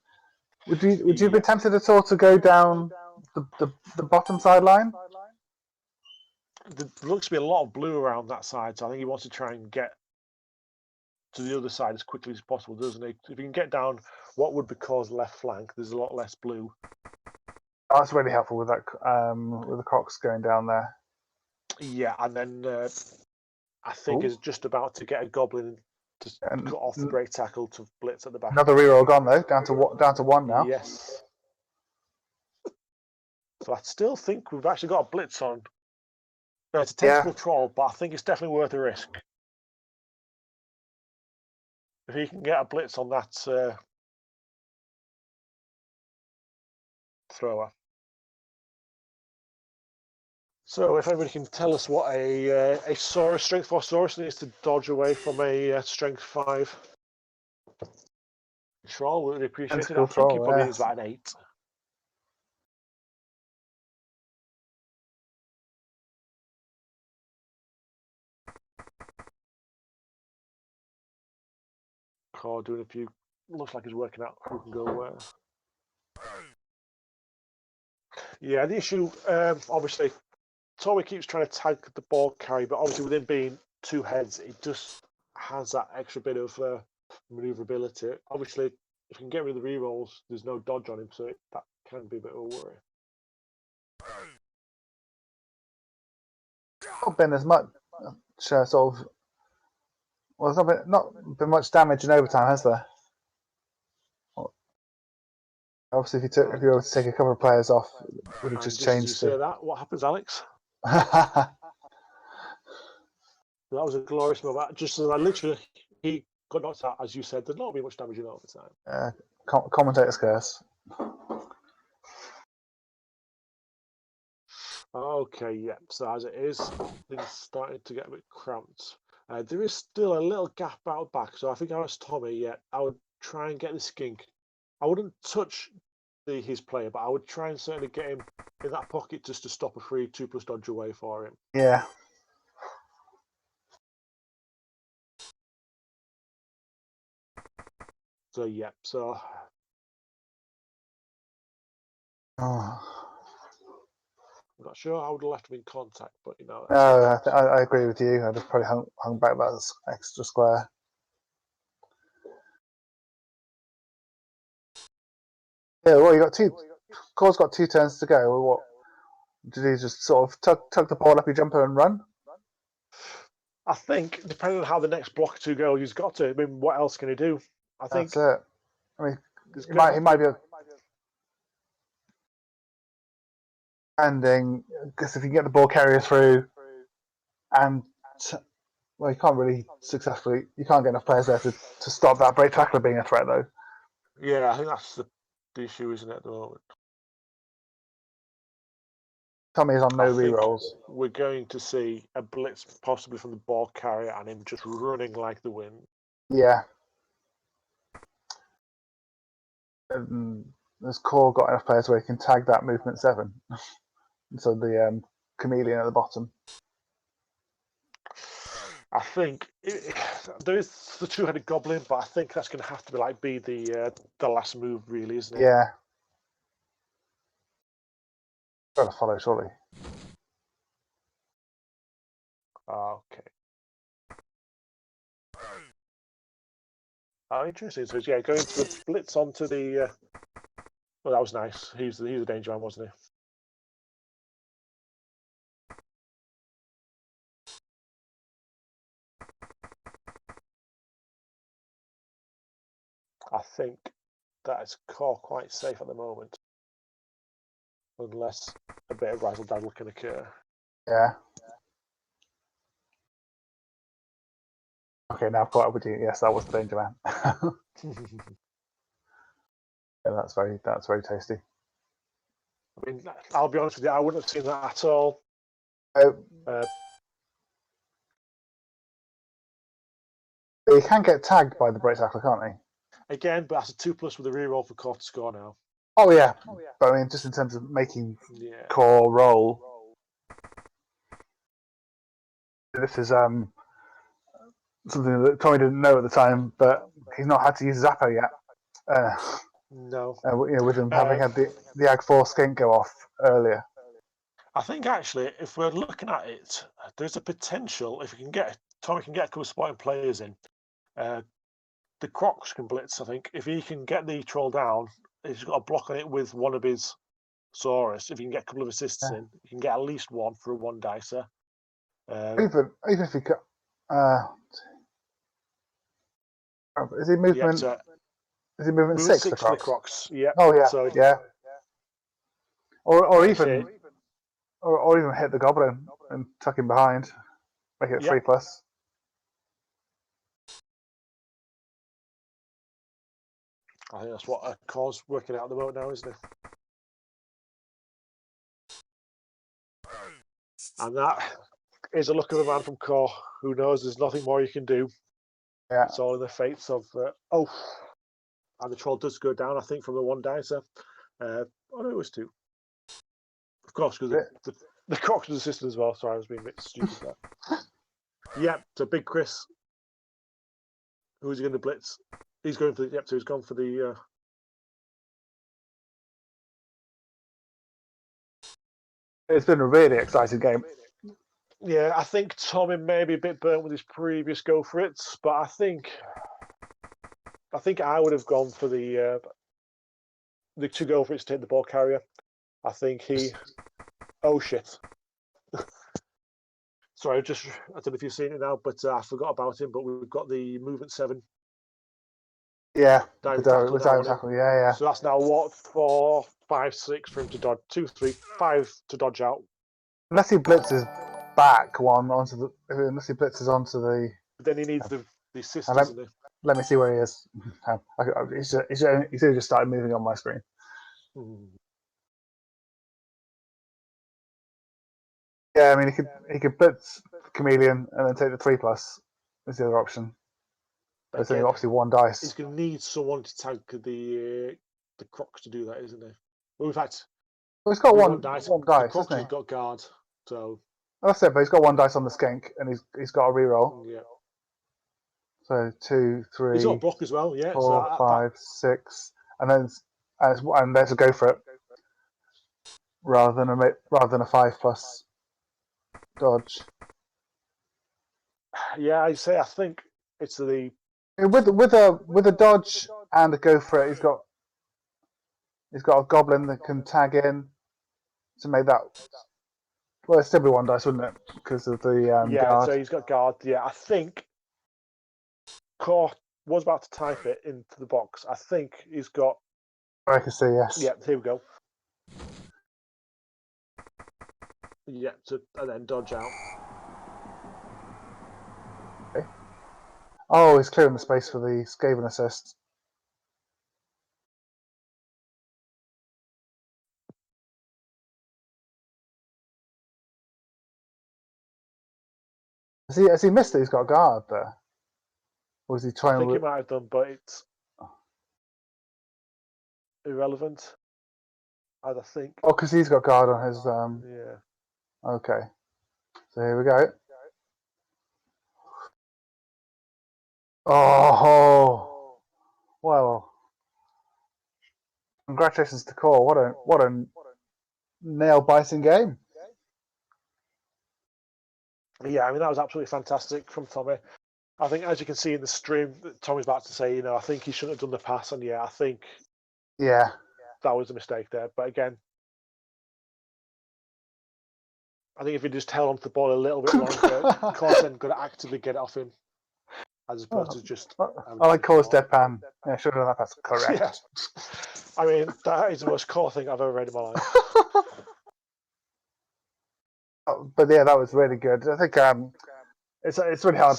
he? Would you be tempted at all to go down the bottom sideline? There looks to be a lot of blue around that side, so I think he wants to try and get to the other side as quickly as possible, doesn't he? If he can get down what would be called left flank, there's a lot less blue. Oh, that's really helpful with that with the Cox going down there. Yeah, and then I think he's just about to get a goblin to cut off the break tackle to blitz at the back. Another reroll gone though, down to 1 now. Yes. So I still think we've actually got a blitz on. No, it's a tactical troll, but I think it's definitely worth a risk. If he can get a blitz on that thrower. So if everybody can tell us what a strength 4 Saurus needs to dodge away from a strength 5 troll, would be appreciated. I think he probably needs about an 8. Core doing a few, looks like he's working out who can go where. Yeah, the issue, obviously, Tommy keeps trying to tag the ball carry, but obviously with him being 2 heads, it just has that extra bit of maneuverability. Obviously, if you can get rid of the rerolls, there's no dodge on him, so that can be a bit of a worry. Not been as much sort of. Well, there's not been much damage in overtime, has there? Obviously, if you were to take a couple of players off, it would have just changed. As you say that, what happens, Alex? That was a glorious moment. Just as he got knocked out, as you said, there'd not be much damage in overtime. Commentator's curse. Okay, yeah. So as it is, things started to get a bit cramped. There is still a little gap out back, so I think I was Tommy. Yeah, I would try and get the skink. I wouldn't touch his player, but I would try and certainly get him in that pocket just to stop a free 2+ dodge away for him. Yeah. So yeah, so. Oh. I'm not sure I would have left him in contact, but you know. I agree with you. I'd have probably hung back that extra square. Yeah, well, you got two. Core's got 2 turns to go. What did he just sort of tug the ball up your jumper and run? I think depending on how the next block 2 go, he's got to. I mean, what else can he do? I think that's it. I mean, he might be ending because if you can get the ball carrier through, and well, you can't really successfully. You can't get enough players there to stop that break tackler being a threat, though. Yeah, I think that's the issue, isn't it, at the moment? Tommy is on no rerolls. We're going to see a blitz possibly from the ball carrier and him just running like the wind. Yeah. Has Core got enough players where he can tag that movement 7? So the chameleon at the bottom. I think there is the 2-headed goblin, but I think that's going to have to be the last move, really, isn't it? Yeah. Got to follow, surely. Okay. Oh, interesting. So yeah, going to the blitz onto the. Well, that was nice. He's the danger man, wasn't he? I think that is Core quite safe at the moment, unless a bit of razzle dazzle can occur. Yeah. Okay, now I've caught up with you. Yes, that was the danger man. Yeah, that's very tasty. I mean, I'll be honest with you, I wouldn't have seen that at all. He can get tagged by the break tackler, can't he? Again, but that's a 2+ with a reroll for Core to score now. Oh yeah. But I mean, just in terms of making Core roll, this is something that Tommy didn't know at the time, but he's not had to use Zappo yet. No. With him having had the Ag 4 skink go off earlier. I think actually, if we're looking at it, there's a potential if Tommy can get a couple of spotting players in. The Crocs can blitz. I think if he can get the troll down, he's got a block on it with one of his Saurus. If he can get a couple of assists in, he can get at least one for a one dicer. Even if he could, is he movement? Is he movement 6 for the Crocs? Yeah. Oh yeah. So, yeah. Or even hit the Goblin and tuck him behind, make it 3+. I think that's what Cor's working out at the moment now, isn't it? And that is a look of the man from Cor who knows there's nothing more you can do. Yeah. It's all in the fates of and the troll does go down, I think, from the one dicer. No, it was 2. Of course, because the Crocs was assisted as well. Sorry, I was being a bit stupid there. Yeah, so Big Chris. Who's he going to blitz? He's going for the. Yep, so he's gone for the. It's been a really exciting game. Yeah, I think Tommy may be a bit burnt with his previous go for it, but I think I would have gone for the to go for it to take the ball carrier. I think he. Oh shit! Sorry, I don't know if you've seen it now, but I forgot about him. But we've got the movement 7. Yeah, diving tackle. Yeah. So that's now what 4, 5, 6 for him to dodge. 2, 3, 5 to dodge out. Unless he blitzes back one onto the. Unless he blitzes onto the. Then he needs the assist, doesn't he? Let me see where he is. He's only just started moving on my screen. Yeah, I mean he could blitz Chameleon and then take the 3+. Is the other option. There's only obviously one dice. He's going to need someone to tag the Crocs to do that, isn't he? Well, in fact, he's got one dice. The Crocs has got guard, so. That's it, but he's got one dice on the skink and he's got a reroll. Yeah. So 2, 3. He's got a block as well, yeah. 4, 5, 6, and there's a go for it. Rather than a 5+ dodge. Yeah, I think it's the with a dodge and a go for it. He's got a goblin that can tag in to make that. Well, it'd still be one dice, wouldn't it? Because of the guard. So he's got guard. Yeah, I think Cor was about to type it into the box. I think he's got. I can see, yes. Yeah, here we go. Yeah, and then dodge out. Okay. Oh, he's clearing the space for the Skaven assist. Has he missed it? He's got a guard there. Or is he trying? I think he might have done, but it's irrelevant. I think. Oh, because he's got guard on his. Yeah. Okay. So here we go. Oh, well. Congratulations to Cor. What a nail-biting game. Yeah, I mean that was absolutely fantastic from Tommy. I think, as you can see in the stream, Tommy's about to say, I think he shouldn't have done the pass, and I think that was a mistake there. But again, I think if he just held on to the ball a little bit longer, Cor's then got to actively get it off him, as opposed to just. I like Cor's deadpan. Yeah, should have done that pass. Correct. Yeah. I mean, that is the most Cor thing I've ever read in my life. But yeah, that was really good. I think it's really hard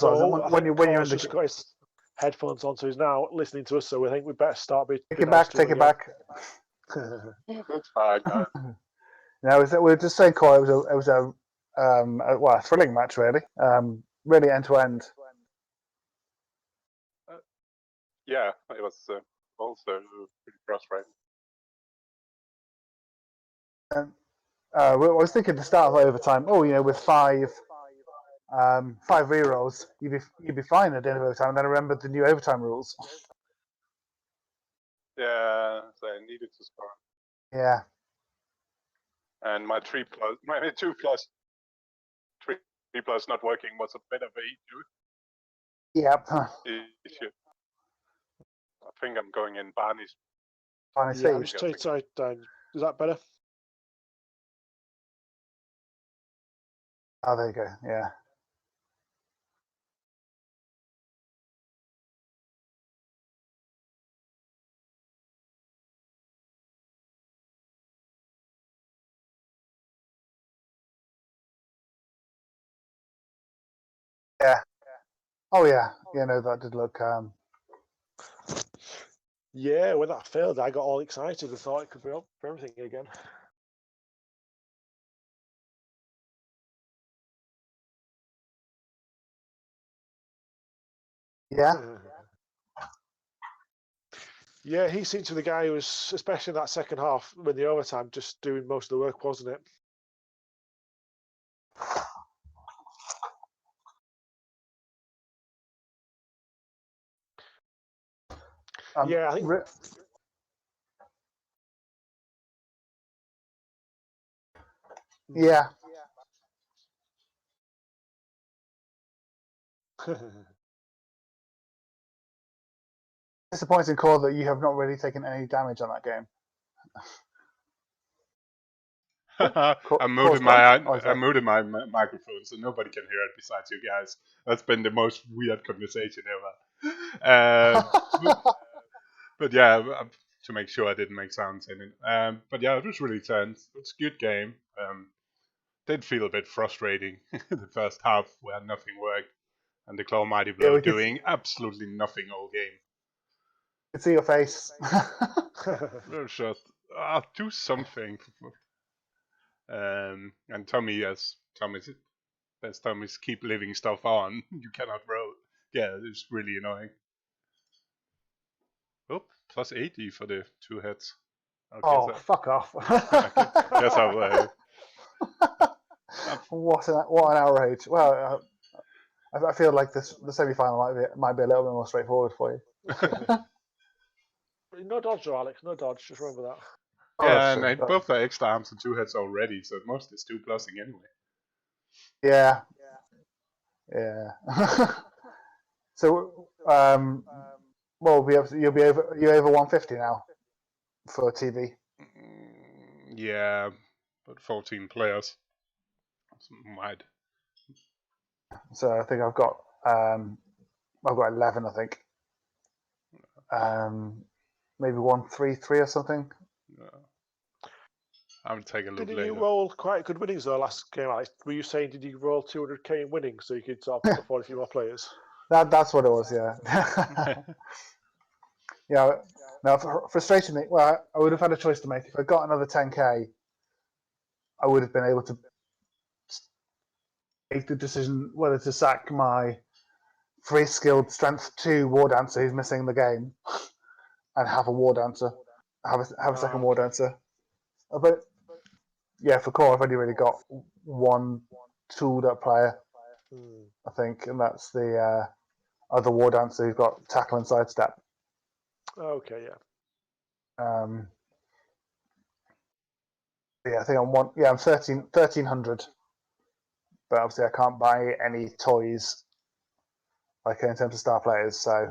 when you're in the. Got his headphones on, so he's now listening to us. So we think we better start. Take it back. That's fine, guys. No, we were just saying, Cor. It was a thrilling match, really. Really end to end. Yeah, it was also pretty frustrating. I was thinking at the start of overtime. With 5 5 rerolls, you'd be fine at the end of overtime. And then I remembered the new overtime rules. Yeah, so I needed to score. Yeah. And my 2 plus 3 plus not working was a bit of a Yep. issue. I think I'm going in Barney's. Barney's Yeah, I'm feed. just trying to down. Is that better? Oh, there you go. Yeah. Yeah. Oh yeah. Yeah. No, that did look. Yeah, when that failed, I got all excited and thought it could be up for everything again. Yeah. Yeah, he seemed to be the guy who was, especially in that second half, when the overtime, just doing most of the work, wasn't it? Yeah, I think. Yeah. Disappointing call that you have not really taken any damage on that game. I muted my microphone so nobody can hear it besides you guys. That's been the most weird conversation ever. But yeah, to make sure I didn't make sounds in it. But yeah, it was really tense. It's a good game. Did feel a bit frustrating the first half where nothing worked, and the Claw Mighty Blow doing absolutely nothing all game. I could see your face. Just do something. And Tommy, as Tommy's keep leaving stuff on. You cannot roll. Yeah, it's really annoying. Oh, plus 80 for the 2 hits. Oh, fuck off. Guess I'll what an outrage. Well, I feel like the semi-final might be a little bit more straightforward for you. No dodge, though, Alex. No dodge. Just remember that. Yeah, and both are extra arms and 2 hits already, so most is 2 plussing anyway. Yeah. Yeah. So, well, you'll be over 150 now for TV. Yeah, but 14 players. Might. So I think I've got 11. I think. Maybe 133 or something. I would take a look later. Did you roll quite good winnings though last game, Alex? Were you saying did you roll 200k in winnings so you could afford a few more players? That's what it was, yeah. Yeah. Now, frustratingly, well, I would have had a choice to make. If I got another 10k, I would have been able to make the decision whether to sack my 3 skilled strength 2 war dancer who's missing the game and have a war dancer, have a second war dancer. But yeah, for core, I've only really got one tooled up player, I think, and that's the other war dancer who's got tackle and sidestep. Okay, yeah. Yeah, I think I'm 1300, but obviously I can't buy any toys like in terms of star players. So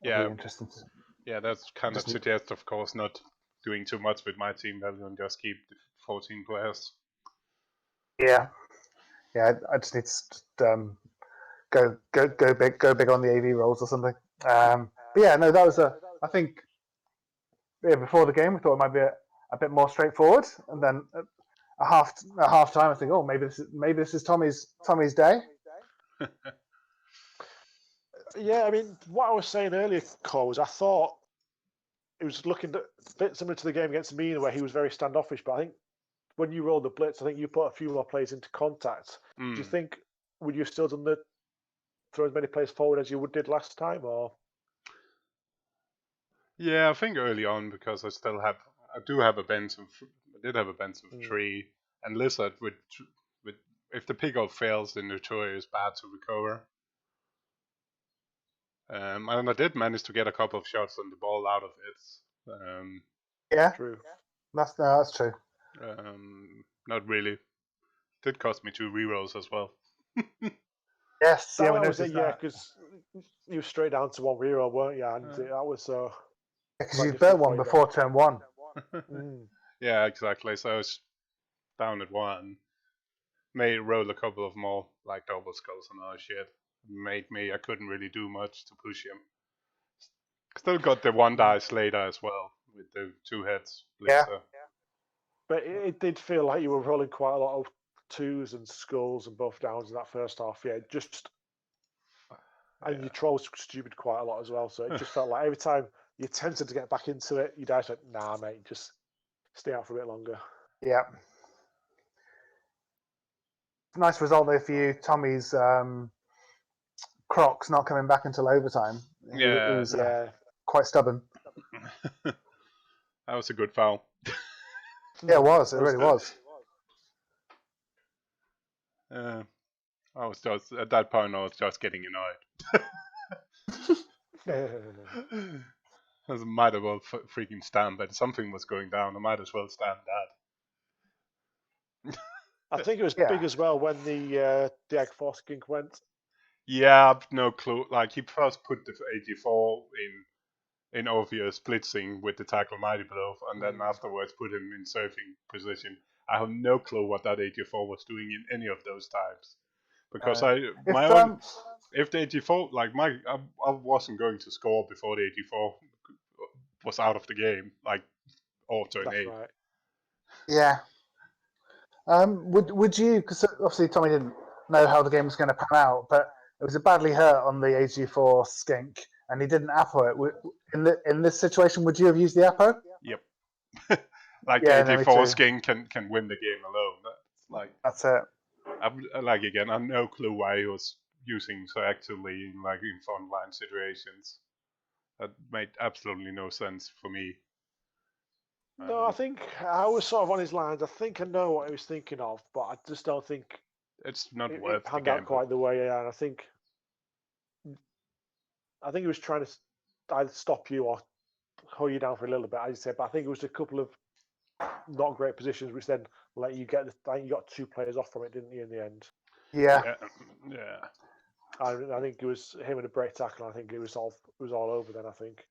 yeah, interesting. Yeah, that's kind of suggests, of course, not doing too much with my team rather than just keep the 14 players. Yeah, I just need to go big on the AV rolls or something. But yeah, no, that was I think before the game we thought it might be a bit more straightforward, and then a half time I think, oh, maybe this is Tommy's day. Yeah, I mean, what I was saying earlier, Cole, was I thought it was looking a bit similar to the game against Mina where he was very standoffish, but I think when you rolled the blitz, I think you put a few more players into contact. Do you think would you have still done throw as many players forward as you did last time, or? Yeah, I think early on because I did have a bench of 3, and Lizard with if the pickoff fails, then the tour is bad to recover. And I did manage to get a couple of shots on the ball out of it. Yeah, True. That's true. Not really. Did cost me 2 rerolls as well. Yes, That we was it, noticed yeah, that. because you were straight down to 1 reroll, weren't you? And that was Because quite you difficult burnt one for you before turn 1. Yeah, exactly. So I was down at 1. May roll a couple of more, like double skulls and other shit. I couldn't really do much to push him. Still got the 1 dice later as well, with the 2 heads blitzer. Yeah. But it did feel like you were rolling quite a lot of 2s and skulls and both downs in that first half. Yeah, and your trolls stupid quite a lot as well. So it just felt like every time you attempted to get back into it, your dice went, nah, mate, just stay out for a bit longer. Yeah. Nice result there for you. Tommy's Crocs not coming back until overtime. Yeah. It was quite stubborn. That was a good foul. Yeah, it was. It really was. I was just at that point. I was just getting annoyed. I might as well freaking stand, but something was going down. I might as well stand that. I think it was big as well when the egg force skink went. Yeah, I've no clue. Like he first put the 84 in obvious blitzing with the tackle mighty blow, and then afterwards put him in surfing position. I have no clue what that 84 was doing in any of those times, because if the 84 I wasn't going to score before the 84 was out of the game, like all turn 8. Right. Yeah. Would you? Because obviously Tommy didn't know how the game was going to pan out, but it was a badly hurt on the AG4 skink, and he didn't appo it. In this situation, would you have used the appo? Yep. The AG4 skink can win the game alone. That's it. I have no clue why he was using so actively in frontline situations. That made absolutely no sense for me. No, I think I was sort of on his lines. I think I know what he was thinking of, but I just don't think it's not worth it panned the out quite the way. Yeah, and I think he was trying to either stop you or hold you down for a little bit, as you said. But I think it was a couple of not great positions, which then let you get. I think you got 2 players off from it, didn't you? In the end. Yeah. I think it was him and a break tackle. I think it was all over then. I think.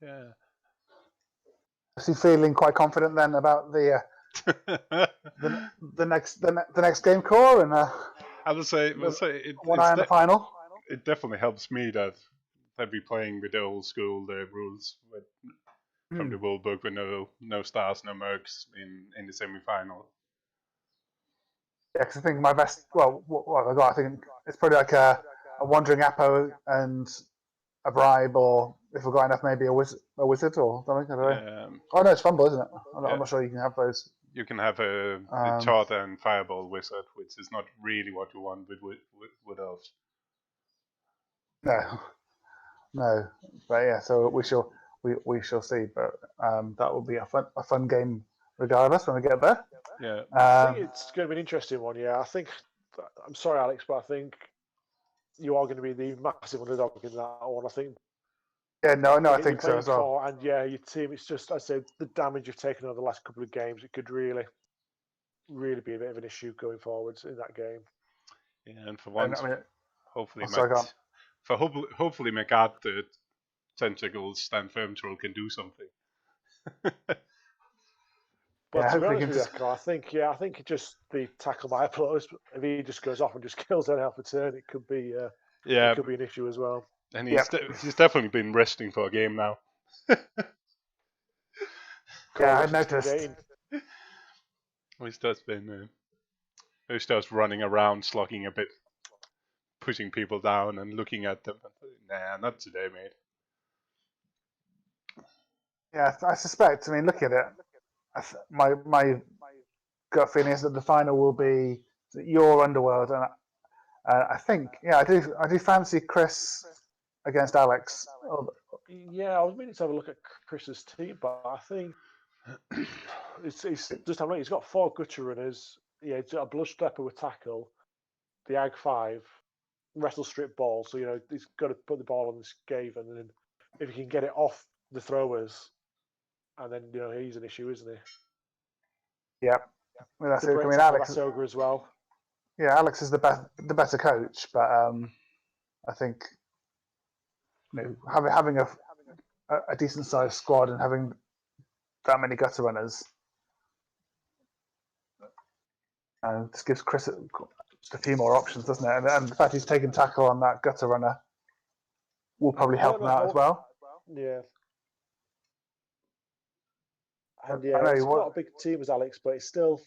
Yeah. Is he feeling quite confident then about the next game core and I would say one eye on the final? It definitely helps me that we're playing with the old school rules from the rule book with no stars, no mercs in the semi-final. Yeah, because I think my best. Well, what I got, I think it's probably like a wandering appo and a bribe, or if we've got enough, maybe a wizard or something. I don't know. Oh no, it's FUMBBL, isn't it? I'm not sure you can have those. You can have a chart and fireball wizard, which is not really what you want with elves. No, but yeah. So we shall see. But that will be a fun game regardless when we get there. Yeah, I think it's going to be an interesting one. Yeah, I think. I'm sorry, Alex, but I think you are going to be the massive underdog in that one. I think. Yeah, no, I think so as well. And yeah, your team. It's just, I say, the damage you've taken over the last couple of games. It could really be a bit of an issue going forwards in that game. Yeah, and for once, hopefully, hopefully, Megad the tentacles stand firm troll can do something. But to be honest with you, I think just the tackle by applause. If he just goes off and just kills an alpha turn, it could be it could be an issue as well. And he's definitely been resting for a game now. I noticed. He's just running around, slogging a bit, pushing people down and looking at them. Nah, not today, mate. Yeah, I suspect. I mean, look at it. My gut feeling is that the final will be your Underworld, and I think, I do fancy Chris against Alex. Yeah, I was meaning to have a look at Chris's team, but I think It's just I'm right. He's got 4 gutter runners. Yeah, he's got a blood stepper with tackle, the Ag 5, wrestle strip ball. So he's got to put the ball on the scave, and then if he can get it off the throwers, and then he's an issue, isn't he? Yep. Well, that's the it. I mean, Alex ogre as well. Yeah, Alex is the better coach, but I think having a decent sized squad and having that many gutter runners just gives Chris just a few more options, doesn't it? And the fact he's taken tackle on that gutter runner will probably help him out as well. Yeah. And it's not a big team as Alex, but it's still.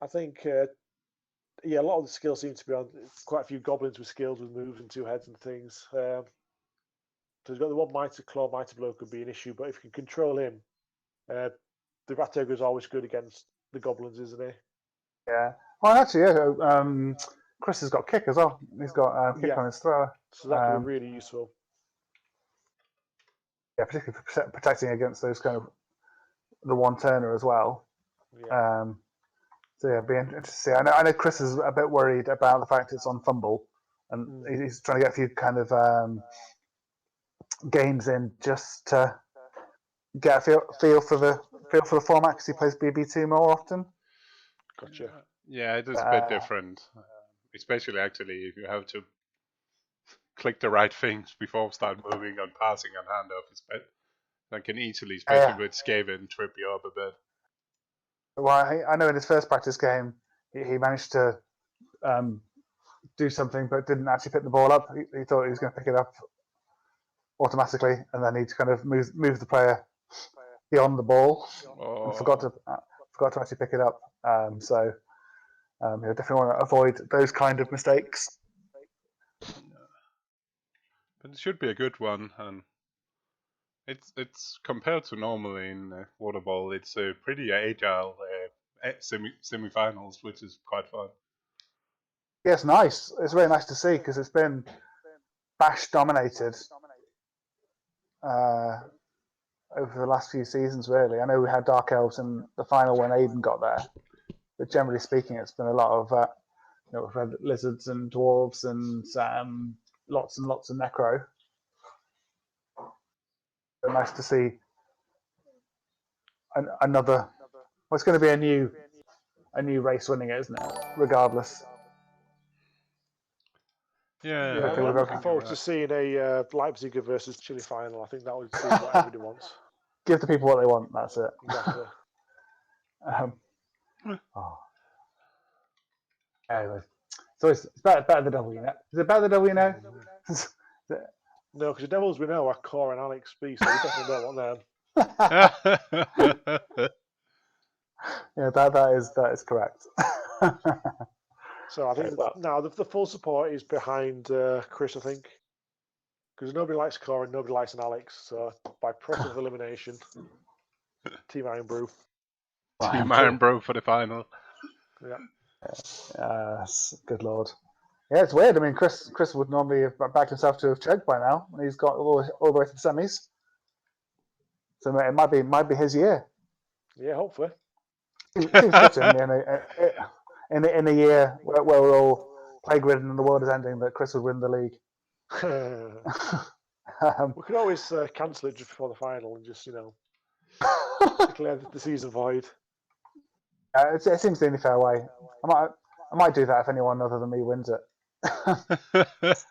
I think, a lot of the skills seem to be on. Quite a few goblins with skills with moves and 2 heads and things. So he's got the one mighty claw, mighty blow could be an issue, but if you can control him, the rat ogre is always good against the goblins, isn't he? Yeah. Well, actually, Chris has got kick as well. He's got kick on his thrower. So that can be really useful. Yeah, particularly for protecting against those kind of the one-turner as well. Yeah. So yeah, it'd be interesting to see. I know Chris is a bit worried about the fact it's on FUMBBL, and he's trying to get a few kind of games in just to get a feel for the format, because he plays BB2 more often. Gotcha. Yeah, it is a bit different, especially actually if you have to click the right things before start moving on passing and handoff. That can easily, especially with Skaven, trip you up a bit. Well, I know in his first practice game, he managed to do something, but didn't actually pick the ball up. He thought he was going to pick it up automatically, and then he kind of move the player beyond the ball and forgot to actually pick it up. So you definitely want to avoid those kind of mistakes. But it should be a good one, and it's compared to normally in Waterbowl, it's a pretty agile semi-finals, which is quite fun. Yeah, it's nice. It's very nice to see, because it's been Bash dominated over the last few seasons, really. I know we had Dark Elves in the final when Aiden got there, but generally speaking, it's been a lot of we've had lizards and dwarves and lots and lots of necro. But nice to see another. Well, it's going to be a new race winning it, isn't it? Regardless. Yeah, I'm looking forward to seeing a Leipzig versus Chile final. I think that would suit what everybody wants. Give the people what they want. That's it. Exactly. Anyway, so it's better the devil, you know. Is it better the devil, you know? No, because the Devils we know are Core and Alex B, so we definitely don't want them. Yeah, that is correct. So I think now the full support is behind Chris, I think, because nobody likes Core and nobody likes an Alex. So by process of elimination, Team Iron Brew. Team Iron Brew for the final. Yeah. Yes, good lord. Yeah, it's weird. I mean, Chris would normally have backed himself to have choked by now, and he's got all the way to the semis. So it might be his year. Yeah, hopefully. It seems fitting in a year where we're all plague-ridden and the world is ending, that Chris would win the league. We could always cancel it just before the final and just declare the season void. It seems the only fair way. I might do that if anyone other than me wins it. So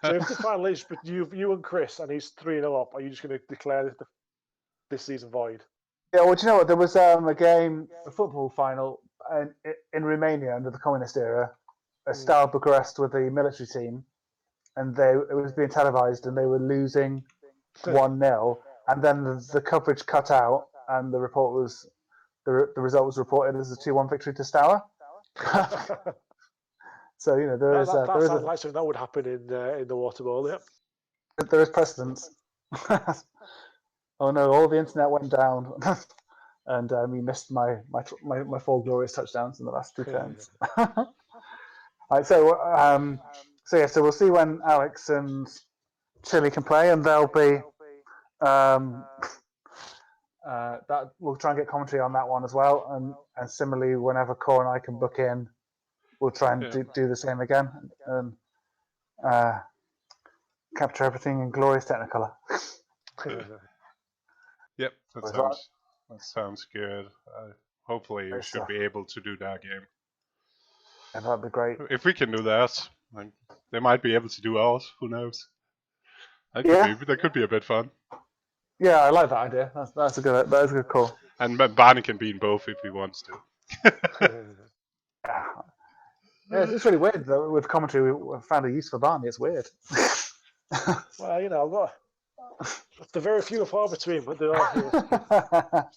if the final is but you and Chris and he's 3-0 up, are you just going to declare this season void? Yeah, well, do you know what? There was a football final in Romania under the communist era, Steaua Bucharest with the military team, and it was being televised, and they were losing 1-0, and then the coverage cut out, and the report was the result was reported as a 2-1 victory to Steaua. So there sounds like something that would happen in the Waterbowl. Yeah, there is precedence. Oh no! All the internet went down, and we missed my 4 glorious touchdowns in the last 2 turns. Right, so we'll see when Alex and Chile can play, and they'll be that we'll try and get commentary on that one as well. And similarly, whenever Core and I can book in, we'll try and do the same again and capture everything in glorious Technicolor. Yep, that sounds good. Hopefully, you should be able to do that game. Yeah, that'd be great. If we can do that, they might be able to do ours. Who knows? That could be a bit fun. Yeah, I like that idea. That's a good call. And Barney can be in both if he wants to. Yeah, it's really weird though. With commentary, we found a use for Barney. It's weird. Well, I've got the very few and far between, but they are here.